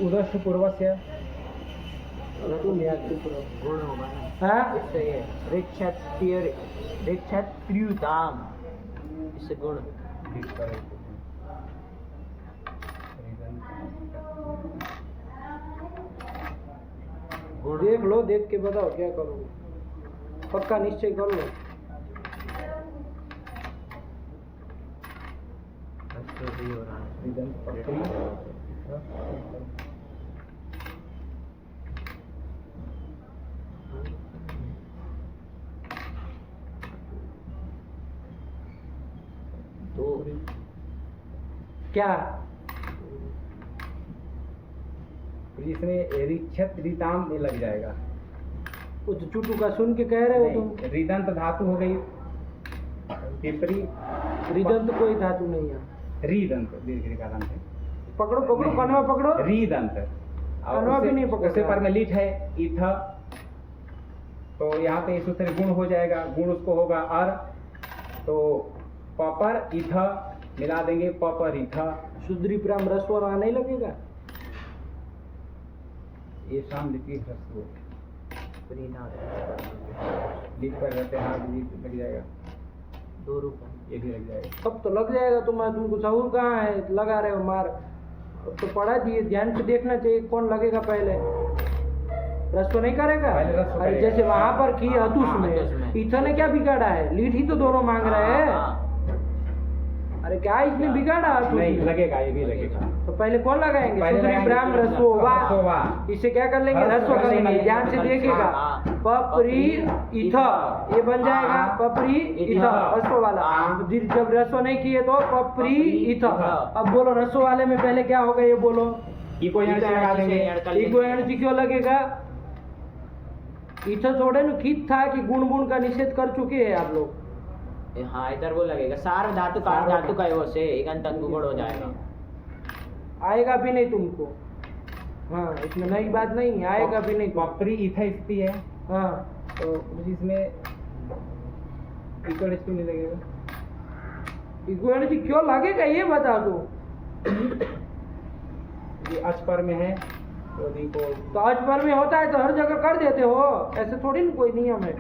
उदस्य पूर्वस्य गुण होगा ना। हाँ, इससे ये ऋक्षत्रियुताम, इससे गुण। देख लो, देख के बताओ क्या करोगे। पक्का निश्चय कर लो। तो क्या? इसमें रिक्षत रिताम में लग जाएगा। कुछ चुटू का सुन के कह रहे हो तुम? रिदंत धातु हो गई। पिपरी रिदंत कोई धातु नहीं है। रिदंत दीर्घ का दंत है। पकड़ो पकड़ो, कनवा पकड़ो। रिदंत कनवा भी नहीं पकड़ उससे रहा। पर में लिट है इथ, तो यहाँ पे सूत्र गुण हो जाएगा। गुण उसको होगा अर, तो पपर इथ मिला देंगे प पर इथ, शुद्री प्राम रस्व वहाँ नहीं लगेगा? ये शाम लिपि ह्रस्व प्रीना लिप पर रहते हैं, हाँ लिप लग जाएगा, 2 रुपये। ये भी लग जाएगा। सब तो लग जाएगा। तुमको सहूर कहाँ है, लगा रहे हो मार। अब तो पढ़ा दिए, ध्यान से देखना चाहिए कौन लगेगा पहले। रस्व नहीं करेगा? पहले रस्व अरे करेगा। जैसे वहां पर की हतुस हाँ, हतुस में में। इथो ने क्या बिगाड़ा है? लीड ही तो दोनों मांग रहे हैं। हाँ, अरे क्या इसने बिगाड़ा हतुस नहीं में? लगेगा, ये भी लगेगा। तो पहले कौन लगाएंगे? पहले शुद्री लगाएंगे ब्राह्म रस्व रस्वोवा। वा। इसे क्या कर लेंगे? रस्व रस्व कर कर लेंगे। लेंगे। ध्यान से देखिएगा। हाँ। पपरी इथ, ये बन जाएगा हाँ। पपरी इथ, रस्व वाला। हाँ। जब रस्व नहीं किए तो पपरी इथ। अब बोलो रस्व वाले में पहले क्या होगा ये बोलो? इको यहाँ से लगा देंगे। इको एनर्जी क्यों लगेगा? इथो थोड़े न कित था कि गुण गुण का निषेध कर चुके हैं आप लोग। हाँ इधर वो लगेगा सार धातु कार धातु का वो से इगंत अंगुगुण हो जाएगा। आएगा भी नहीं तुमको। हाँ इसमें नई बात नहीं है, आएगा भी नहीं तुमको। पपरी इथ स्थिति है, हाँ तो इसमें इको नहीं लगेगा। इको एनर्जी क्यों लगेगा ये बता दो। ये अच पर में है, तो इनको तो आज पर में होता है तो हर जगह कर देते हो, ऐसे थोड़ी ना कोई नियम है।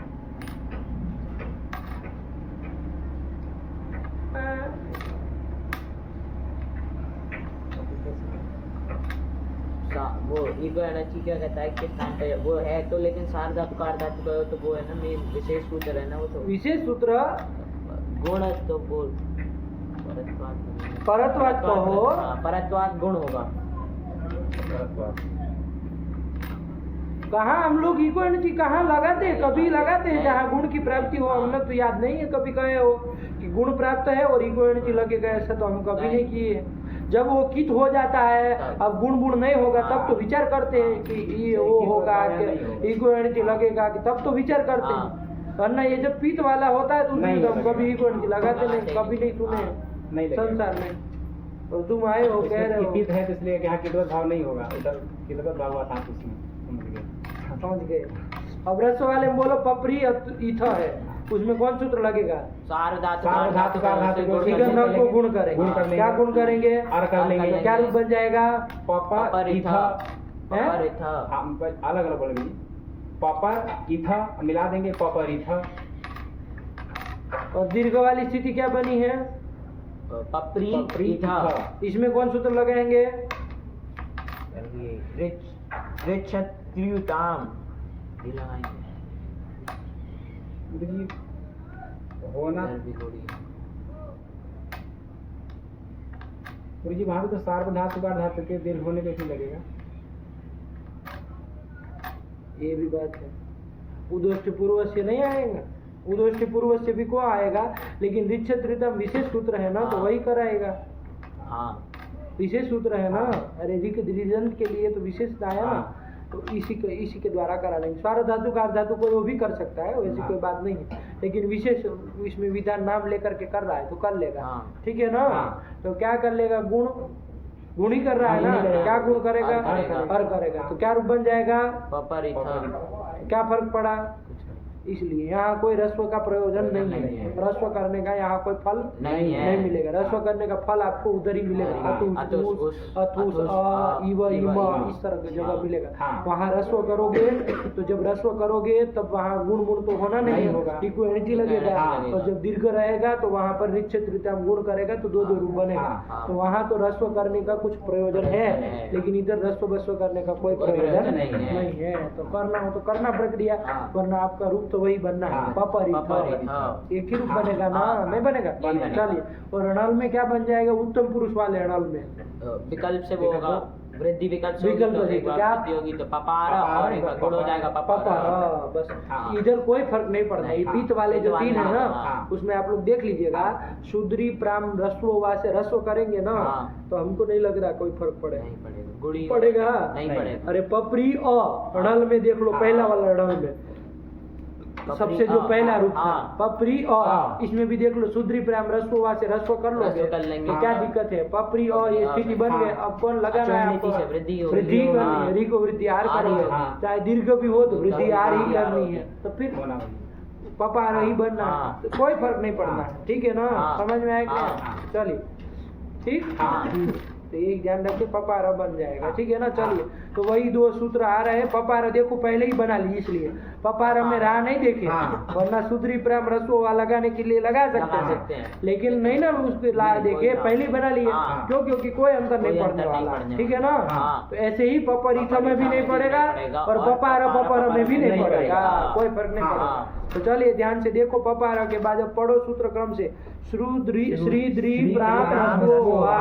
वो इगो एनर्जी क्या कहता है कि स्थान पे वो है तो, लेकिन सार धातु कार धातु का तो वो है ना मेन विशेष सूत्र है ना वो तो विशेष सूत्र गुण तो वो परत्वाद कहो। हाँ, परत्वाद गुण होगा। कहाँ हम लोग इको एनर्जी कहाँ लगाते हैं? कभी लगाते हैं जहाँ गुण की प्राप्ति हो? हमने तो याद नहीं है कभी कहे हो कि गुण प्राप्त है और इको एनर्जी लगेगा, ऐसा तो हम कभी नहीं किए। जब वो कित हो जाता है, अब गुण गुण नहीं होगा, तब तो विचार करते हैं कि ये वो होगा कि इको एनर्जी लगेगा, कि तब तो विचार करते हैं। वरना ये जब पीत वाला होता है तो उसमें तो हम कभी इको एनर्जी लगाते नहीं, कभी नहीं सुने नहीं लगेगा। संसार में। और तुम आए हो कह रहे हो कित है तो इसलिए यहाँ कितवत भाव नहीं होगा, उधर कितवत भाव हुआ था उसमें, समझ गए। समझ गए। अब रस्व वाले में बोलो पपरी इथ है, उसमें कौन सूत्र लगेगा? सार धातु सार धातु कार धातु को इगन रंग को गुण करेंगे। गुण कर लेंगे। क्या गुण करेंगे? और कर लेंगे। तो क्या रूप बन जाएगा? पपर इथ, पर इथ अलग अलग बोलेंगे। पपर इथ मिला देंगे, पपर इथ। और दीर्घ वाली स्थिति क्या बनी है? पपरी पपरी इथ इसमें कौन सूत्र लगाएंगे? रिच्छत्युताम ये लगाएंगे। देखिए होना इधर भी थोड़ी गुरु जी वहां पे तो सार्व धातु का धातु के दीर्घ होने पे क्यों लगेगा? ये भी बात है। उदोष्ट पूर्व से नहीं आएगा, उदोष्ट पूर्व से भी को आएगा, लेकिन रिच्छत्रितम विशेष सूत्र है ना, तो वही कराएगा। हाँ विशेष सूत्र है ना, अरे रिजंत के लिए तो विशेष आया ना, तो इसी के द्वारा करा लेंगे। स्वर धातु का धातु को वो भी कर सकता है, वैसी कोई बात नहीं है, लेकिन विशेष इसमें विधान नाम लेकर के कर रहा है तो कर लेगा। ठीक है ना? तो क्या कर लेगा? गुण ही कर रहा है ना, क्या गुण करेगा? हर करेगा। तो क्या रूप बन जाएगा? पपर इथ क्या फर्क पड़ा? इसलिए यहाँ कोई रस्व का प्रयोजन नहीं है। रस्व करने का यहाँ कोई फल नहीं मिलेगा। रस्व करने का फल आपको उधर ही मिलेगा, अथुस इव इम इस तरह की जगह मिलेगा। वहाँ रस्व करोगे तो जब रस्व करोगे तब वहाँ गुण गुण तो होना नहीं होगा, इको एनर्जी लगेगा। और जब दीर्घ रहेगा तो वहाँ पर रिच्छत्रितम गुण करेगा तो दो रूप बनेगा। तो वहाँ तो रस्व करने का कुछ प्रयोजन है, लेकिन इधर रस्व बस्व करने का कोई प्रयोजन नहीं है। तो करना हो तो करना प्रक्रिया, वरना आपका रूप तो वही बनना है। पपर इथ एक ही रूप बनेगा ना, नहीं बनेगा? चलिए। और अणल में क्या बन जाएगा? उत्तम पुरुष वाले अणल में विकल्प से वो होगा वृद्धि विकल्प से विकल्प होगी, से तो क्या होगी तो पपार और एक गुण हो जाएगा पपार। बस इधर कोई फर्क नहीं पड़ता। ये पीत वाले जो तीन है ना, उसमें आप लोग देख लीजिएगा, शुद्री प्राम रस्व वा से रस्व करेंगे ना, तो हमको नहीं लग रहा कोई फर्क पड़े। नहीं पड़ेगा, गुड़ी पड़ेगा नहीं पड़ेगा। अरे पपरी अणल में देख लो, पहला वाला अणल में सबसे जो पहला रूप था पपरी और, इसमें भी देख लो शुद्री प्राम रस्व वा से रस्व कर लोगे तो क्या दिक्कत है? पपरी और ये स्थिति बन गए। अब कौन लगाना है आपको? वृद्धि करनी है, री को वृद्धि आर करनी है, चाहे दीर्घ भी हो तो वृद्धि आर ही करनी है, तो फिर पपार ही बनना है, तो कोई फर्क नहीं पड़ना है। ठीक है ना? समझ में आएगा? चलिए। ठीक। हाँ। तो एक ध्यान रखिए, पपारा बन जाएगा, ठीक है ना। चलिए, तो वही दो सूत्र आ रहे हैं। पपारा देखो पहले ही बना ली, इसलिए पपारा में राह नहीं देखे, हाँ। वरना सुधरी प्राम रसो लगाने के लिए लगा लगा सकते सकते हैं, हैं। लेकिन नहीं ना उस पर ला देखे, पहले ही बना लिए। हाँ। क्यों? क्योंकि कोई अंतर नहीं कोई पड़ने अंतर नहीं वाला, पड़ने ठीक है ना। हाँ। तो ऐसे ही पपरीथा में भी नहीं पड़ेगा और पपारा पपारा में भी नहीं पड़ेगा, कोई फर्क नहीं हाँ। पड़ेगा। तो चलिए ध्यान से देखो, पपारा के बाद अब पढ़ो सूत्र क्रम से। श्री द्री प्राप्त रसो वा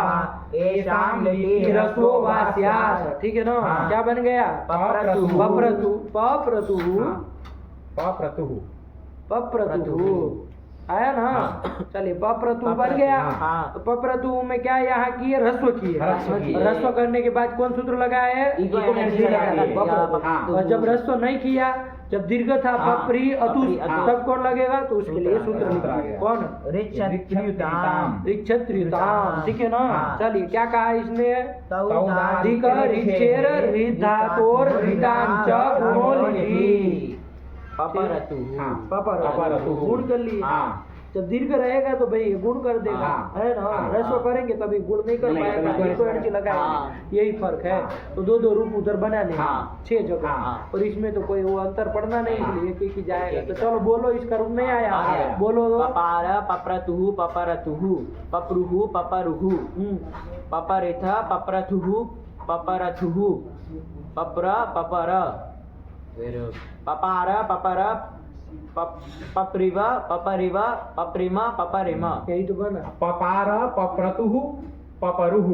एषाम लिटि रसो वा स्यात्, ठीक है ना। हाँ। क्या बन गया? पप्रतुः। पप्रतुः पप्रतुः आया ना। हाँ। चलिए, पप्रतु बन गया। हाँ। तो पप्रतु में क्या यहाँ की है? ह्रस्व की है। ह्रस्व की है। ह्रस्व करने के बाद कौन सूत्र लगाया है? इको एनर्जी लगाई है। पप्रतु। हाँ। और जब ह्रस्व नहीं किया, जब दीर्घ था हाँ। पपरी अतु, पपरी, अतु। तब कौन लगेगा? तो उसके लिए सूत्र सूत्र आ लिखिए। गया। कौन? ऋक्षत्रियुताम ऋक्षत्रियुताम, ठीक है ना। हाँ। चलिए, क्या कहा इसने? तौदादिक अधिक रिचेर रिधातोर रिताम च गुणो लिखी। पपरतु हाँ। पपरतु गुण कर लिए। हाँ। जब दीर्घ रहेगा तो भाई ये गुण कर देगा, हाँ। है ना। हाँ। ह्रस्व करेंगे तभी गुण नहीं कर नहीं, पाएगा, नहीं, इको एनर्जी लगाएंगे, हाँ। यही फर्क है। हाँ। तो दो दो रूप उधर बना लेंगे, हाँ। 6 जगह। हाँ। और इसमें तो कोई वो अंतर पड़ना नहीं, हाँ। इसलिए एक ही जाएगा। तो चलो बोलो, इसका रूप नहीं आया, आया। बोलो। पपार पप्रतुः पपरतुः पप्रुः पपरुः पपरिथ पप्रथुः पपरथुः पप्र पपर पपार पपर पप्रिव पपरिव पप्रिम पपरिम। यही तो बना। पपार पप्रतुः पपरुः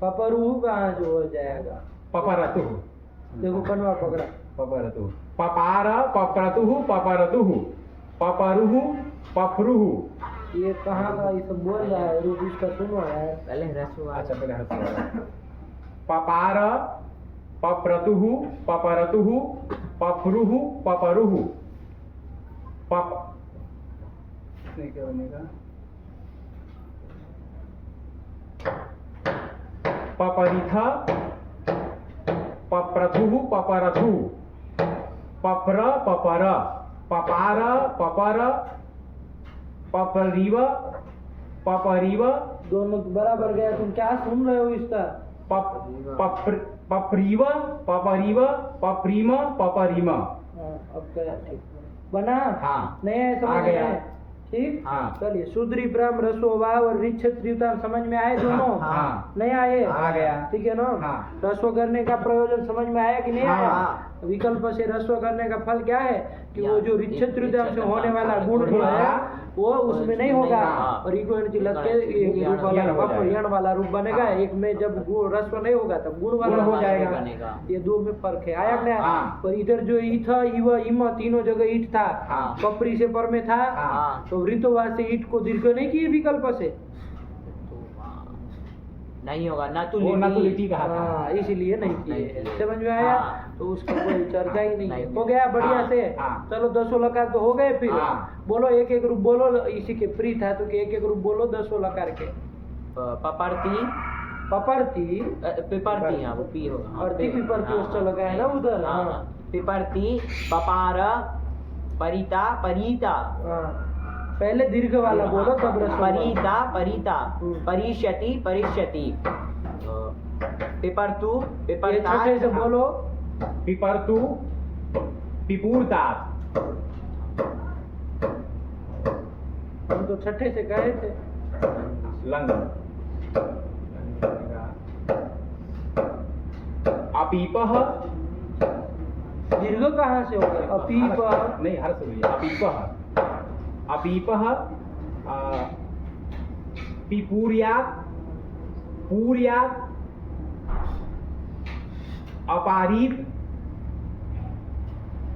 पपरू कहाँ से हो जाएगा? पपरतुः देखो कनवा पकड़ा। पपरतुः पपार पप्रतुः पपरतुः पपरुः पपरुः। ये कहाँ का ये सब बोल रहा है? रूप इसका सुनो है। पहले ह्रस्व अच्छा, पहले ह्रस्व। पपार पप्रतुः पपरतुः पपरुः पपरुः पप नहीं, क्या बनेगा? पपरिथ पप्रथुः पपरथुः पप्र पपर पपार पपर पपरिव पपरिव दोनों बराबर गया। तुम क्या सुन रहे हो इसका? पपरिव पपरिव पपरिम पपरिम। हाँ, अब क्या ठीक बना? हाँ। नहीं आ समझ गया। में? ठीक। हाँ। चलिए, शूद्री प्राम रसो वाव और ऋक्षत्रियुता समझ में आए दोनों? हाँ। नहीं आए? आ गया। ठीक है ना। हाँ। रसो करने का प्रयोजन समझ में आया कि नहीं आया? हाँ। विकल्प से रसो करने का फल क्या है कि वो जो ऋक्षत्रियुता से होने वाला ऋक्षत्रियुता गुण जो है हाँ। वो उसमें नहीं होगा, हाँ। और इको एनर्जी लग के एक रूप वाला यण हो जाएगा। यण वाला रूप बनेगा। हाँ। एक में जब रस्व नहीं होगा तब गुण वाला गुण हो रूप जाएगा। बनेगा। ये दो में फर्क है। आया कि नहीं? हाँ। और इधर जो ईट था, इव इम तीनों जगह ईट था। हाँ। पपरी से पर में था। हाँ। तो वृतोवा से ईट को दीर्घ नहीं किए विकल्प से। नहीं होगा ना तो वो नतुलिटी कहा था। हाँ, इसीलिए नहीं किए। समझ में आया? हाँ। तो उसका कोई चर्चा ही नहीं है। नहीं। हो गया बढ़िया हाँ। से। हाँ। चलो 10 लकार तो हो गए। फिर हाँ। बोलो एक एक रूप बोलो। इसी के प्री था तो एक एक रूप बोलो 10 लकार के। पपरती पपरती पिपरती, हाँ वो पी होगा। और ती पिपरती उसका लगा है ना उधर। हाँ। हाँ। पिपरती पपार परिता परिता हाँ। पहले दीर्घ वाला बोलो तब रस्व बोलो। परिता परिता परिष्यति परिष्यति पिपरतु ये पिपरता छठे से बोलो। पिपरतु पिपूर्ता। हम तो छठे से गए थे। लंग। अपीपः दीर्घ कहाँ से हो गए? अपीप नहीं, हर से बोलिए। अपीपः अपीपः पिपूर्यात् पूर्यात् अपारीत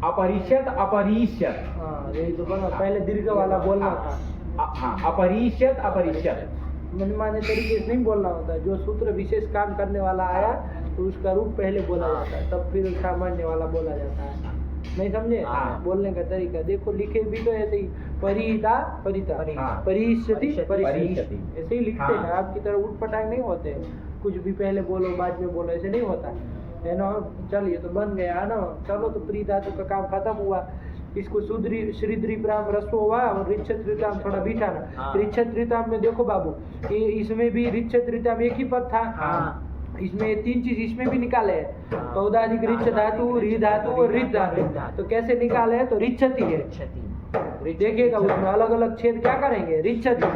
अपरिष्यत अपरिष्यत। हाँ, यही तो बना। पहले दीर्घ वाला बोलना था। हाँ, अपरिष्यत अपरिष्यत। मनमाने तरीके से नहीं बोलना होता है। जो सूत्र विशेष काम करने वाला आया तो उसका रूप पहले बोला जाता है, तब फिर सामान्य वाला बोला जाता है। नहीं समझे? हाँ। बोलने का तरीका देखो, लिखे भी तो ऐसे ही परिता परिता हाँ। परिष्यति परिष्यति परिष्यति। ऐसे ही लिखते हाँ। हैं। आपकी तरह उठ पटांग नहीं होते। कुछ भी पहले बोलो बाद में बोलो, ऐसे नहीं होता है ना। चलिए, तो बन गया ना। चलो, तो प्री धातु का काम खत्म हुआ। इसको श्रीद्रीप्राम रसोवा और रिच्छत्रिताम थोड़ा बिठाना। हाँ। रिच्छत्रिताम में देखो बाबू, ये इसमें भी रिच्छत्रिताम एक ही पद था। हाँ। इसमें तीन चीज इसमें भी निकाले है, हाँ। पौदाधिक रिच्छ धातु, री धातु और रित धातु। तो कैसे निकाले है? तो रिच्छति है। देखिएगा उसमें अलग अलग छेद क्या करेंगे, रिच्छति।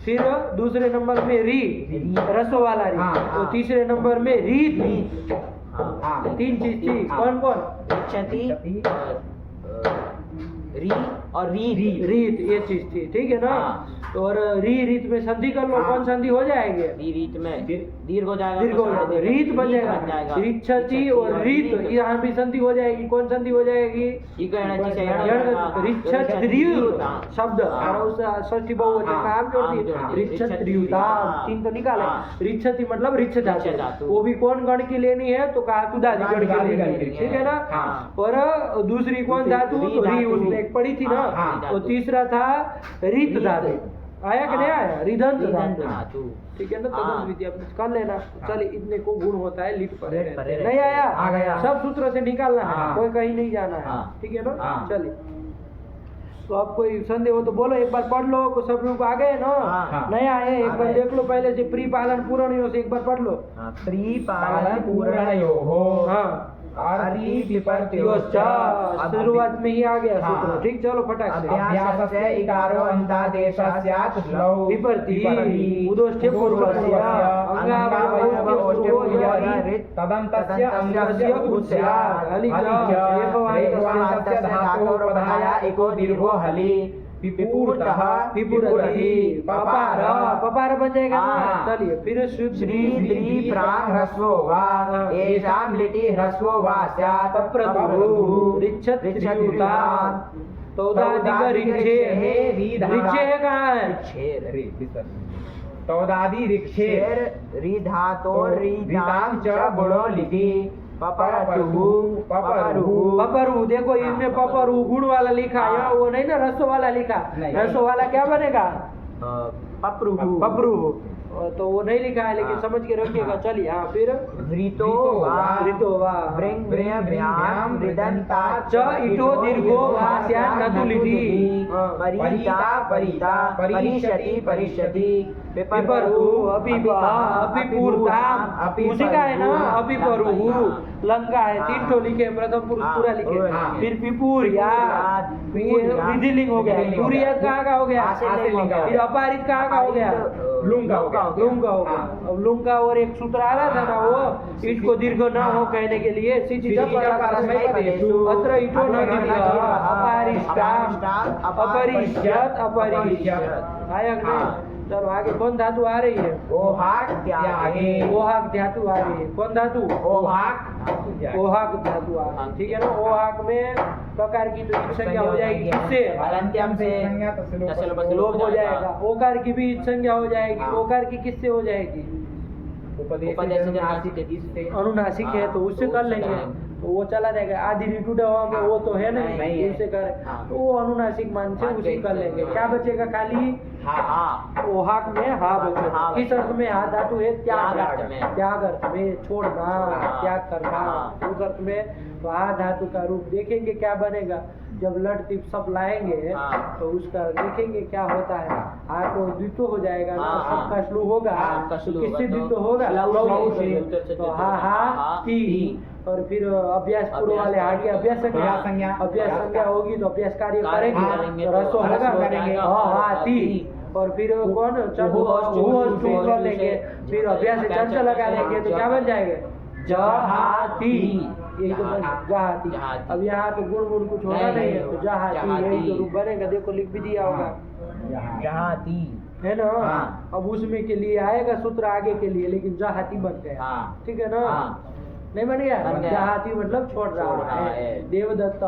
फिर दूसरे नंबर में री, रसो वाला री। हाँ, तो हाँ। तीसरे नंबर में रीत। हाँ। तीन चीज थी। हाँ। कौन कौन? री और री रीत, ये चीज थी, ठीक है ना। हाँ। तो और री रीत में संधि कर लो। हाँ। कौन संधि हो जाएंगे? री रीत में दीर्घ हो जाएगा, दीर्घ हो जाएगा, रीत बन जाएगा। रिच्छति और रीत, यहाँ भी संधि हो जाएगी। कौन संधि हो जाएगी? रिच्छत्रियुत शब्द और उस षष्ठी बहुवचन का आम जोड़ दिए, रिच्छत्रियुताम। तीन तो निकाले। रिच्छति मतलब रिच्छ धातु, वो भी कौन गण की लेनी है? तो कहा तुदादि गण की लेनी है, ठीक है ना। और दूसरी कौन धातु? तो री, उसने एक पढ़ी थी ना। तो तीसरा था रीत धातु। आया कि नहीं आया? रिदंत धातु, ठीक है ना। तदंत विधि अपने कर लेना। चलिए, इतने को गुण होता है लिट पर नहीं आया? आ गया। सब सूत्र से निकालना है, हाँ। कोई कहीं नहीं जाना है, हाँ। ठीक है ना। हाँ। चलिए, तो आप कोई संदेह हो तो बोलो, एक बार पढ़ लो। सब लोग आ गए ना? हाँ। नहीं आए, एक बार देख लो पहले से। प्री पालन पूर्ण से एक बार पढ़ लो। प्री पालन पूर्णयोः हाँ, अर्हि योश्चा, शुरुआत में ही आ गया सूत्र, हाँ। ठीक। चलो फटाक से। अभ्यासस्य इकारो अन्तादेशः स्यात् श्लौ विपर्ति उदोष्ठ्य पूर्वस्य अंगावयवोष्ठ्य तदन्तस्य अंगस्य उच्चात् हलि च एकवान्तस्य धातोर्पधाय एको दीर्घो हलि पिपूर्तः पिपुरति पपार, पपार बन जाएगा ना। हाँ। चलिए, फिर श्री प्राण ह्रस्वो वा येषां लिटि ह्रस्वो वा स्यात् पप्रतुः रिच्छत्रियुतात् तौदादिक रिच्छे है। रिच्छे है कहाँ है? तौदादि रिक्षेर री धातोर रीतां च गुणो लिटि पपरू। देखो, इसमें पपरू गुण वाला लिखा है, वो नहीं ना रसो वाला लिखा। नहीं। रसो वाला क्या बनेगा? पपरू पपरू, तो वो नहीं लिखा है, लेकिन समझ के रखिएगा। चलिए, हाँ। फिर वृतो ऋतो वा ब्रह्म्याम च इटो दीर्घो वा स्यात् न तु लिटि। परिता परिता परिष्यति परिष्यति पिपरु अपिपः अपिपूर्ताम्, उसी का है ना। अपिपरु लंका है, तीन ठो लिखे, प्रथम पुरुष पूरा लिखे। हाँ। फिर पिपूर्यात्, विधिलिंग हो गया। पूर्यात् कहाँ का हो गया? फिर अपारित कहाँ का हो गया? लुंग का हो गया। लुंग का हो गया। अब लुंग का और एक सूत्र आ रहा था ना, वो इसको दीर्घ न हो कहने के लिए अत्र इटो न दीर्घ अपारिष्टाम् अपरिष्यत् अपरिष्यत्। आया कि नहीं? चलो आगे। कौन धातु आ रही है? ओहाक त्यागे। ओहाक धातु आ रही है। कौन धातु? ओहाक ओहाक धातु आ रही है, ठीक है ना। ओहाक में प्रकार की तो संज्ञा हो जाएगी, किससे? अलंत्यम से लोप हो जाएगा। ओकार की भी संज्ञा हो जाएगी। ओकार की किससे हो जाएगी? अनुनासिक है, तो उससे कर लेंगे, तो वो चला जाएगा। आदि ऋतु में वो तो है नहीं, उससे कर, तो वो अनुनासिक मान से उसी कर लेंगे। क्या बचेगा? खाली ओहाक में हा बचेगा। किस अर्थ में हा धातु है? त्याग अर्थ में। त्याग अर्थ में, छोड़ना, त्याग करना, उस अर्थ में। तो हा धातु का रूप देखेंगे क्या बनेगा जब लट टिप सब लाएंगे। तो उसका देखेंगे क्या होता है। हा तो द्वितो हो जाएगा ना, सबका श्लू होगा। तो किससे द्वितो होगा? तो हा हा ती। और फिर अभ्यास पूर्व वाले हा के अभ्यास संज्ञा होगी, तो अभ्यास कार्य करेंगे, रसो होगा। हा ती। और फिर कौन? कर लेंगे। फिर अभ्यास से चर्चा लगा लेंगे, तो क्या बन जाएगा? जहाती। यही तो जहाती। अब यहाँ तो गुण कुछ होना नहीं है, तो जहाती यही तो रूप बनेगा। देखो, लिख भी दिया होगा जहाती, है ना। अब उसमें के लिए आएगा सूत्र आगे के लिए, लेकिन जहाती बन गया, ठीक है ना। नहीं बन गया? जहाती मतलब छोड़ रहा है। देवदत्त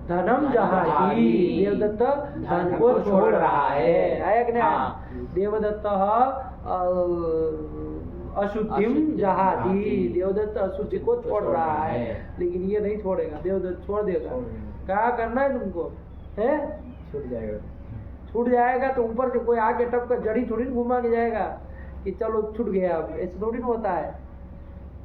धनम जहाती, देवदत्त धन को छोड़ रहा है। आया कि नहीं? देवदत्त अशुद्धिम जहाती, देवदत्त अशुद्धि को छोड़ रहा है, लेकिन ये नहीं छोड़ेगा। देवदत्त छोड़ देगा। क्या करना है तुमको? है छूट जाएगा तो ऊपर से कोई आके टप कर जड़ी थोड़ी घुमा के जाएगा कि चलो छूट गया। अब ऐसे थोड़ी होता है।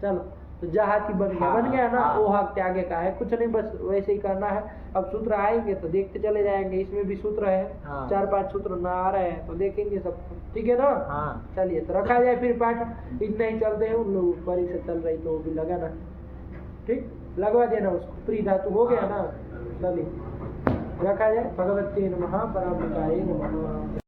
चलो तो जहाती बन गया, हाँ, बन गया ना, हाँ। वो हक त्यागे का है, कुछ नहीं, बस वैसे ही करना है। अब सूत्र आएंगे तो देखते चले जाएंगे, इसमें भी सूत्र है, हाँ। 4-5 सूत्र ना आ रहे हैं तो देखेंगे सब, ठीक है ना। हाँ। चलिए तो रखा जाए फिर पाठ, इतना ही चलते हैं, उन लोग ऊपर ही से चल रही तो वो भी लगाना, ठीक, लगवा देना उसको, प्री धातु हो गया ना। चलिए रखा जाए। भगवती नमः, पराम्बिकायै नमः।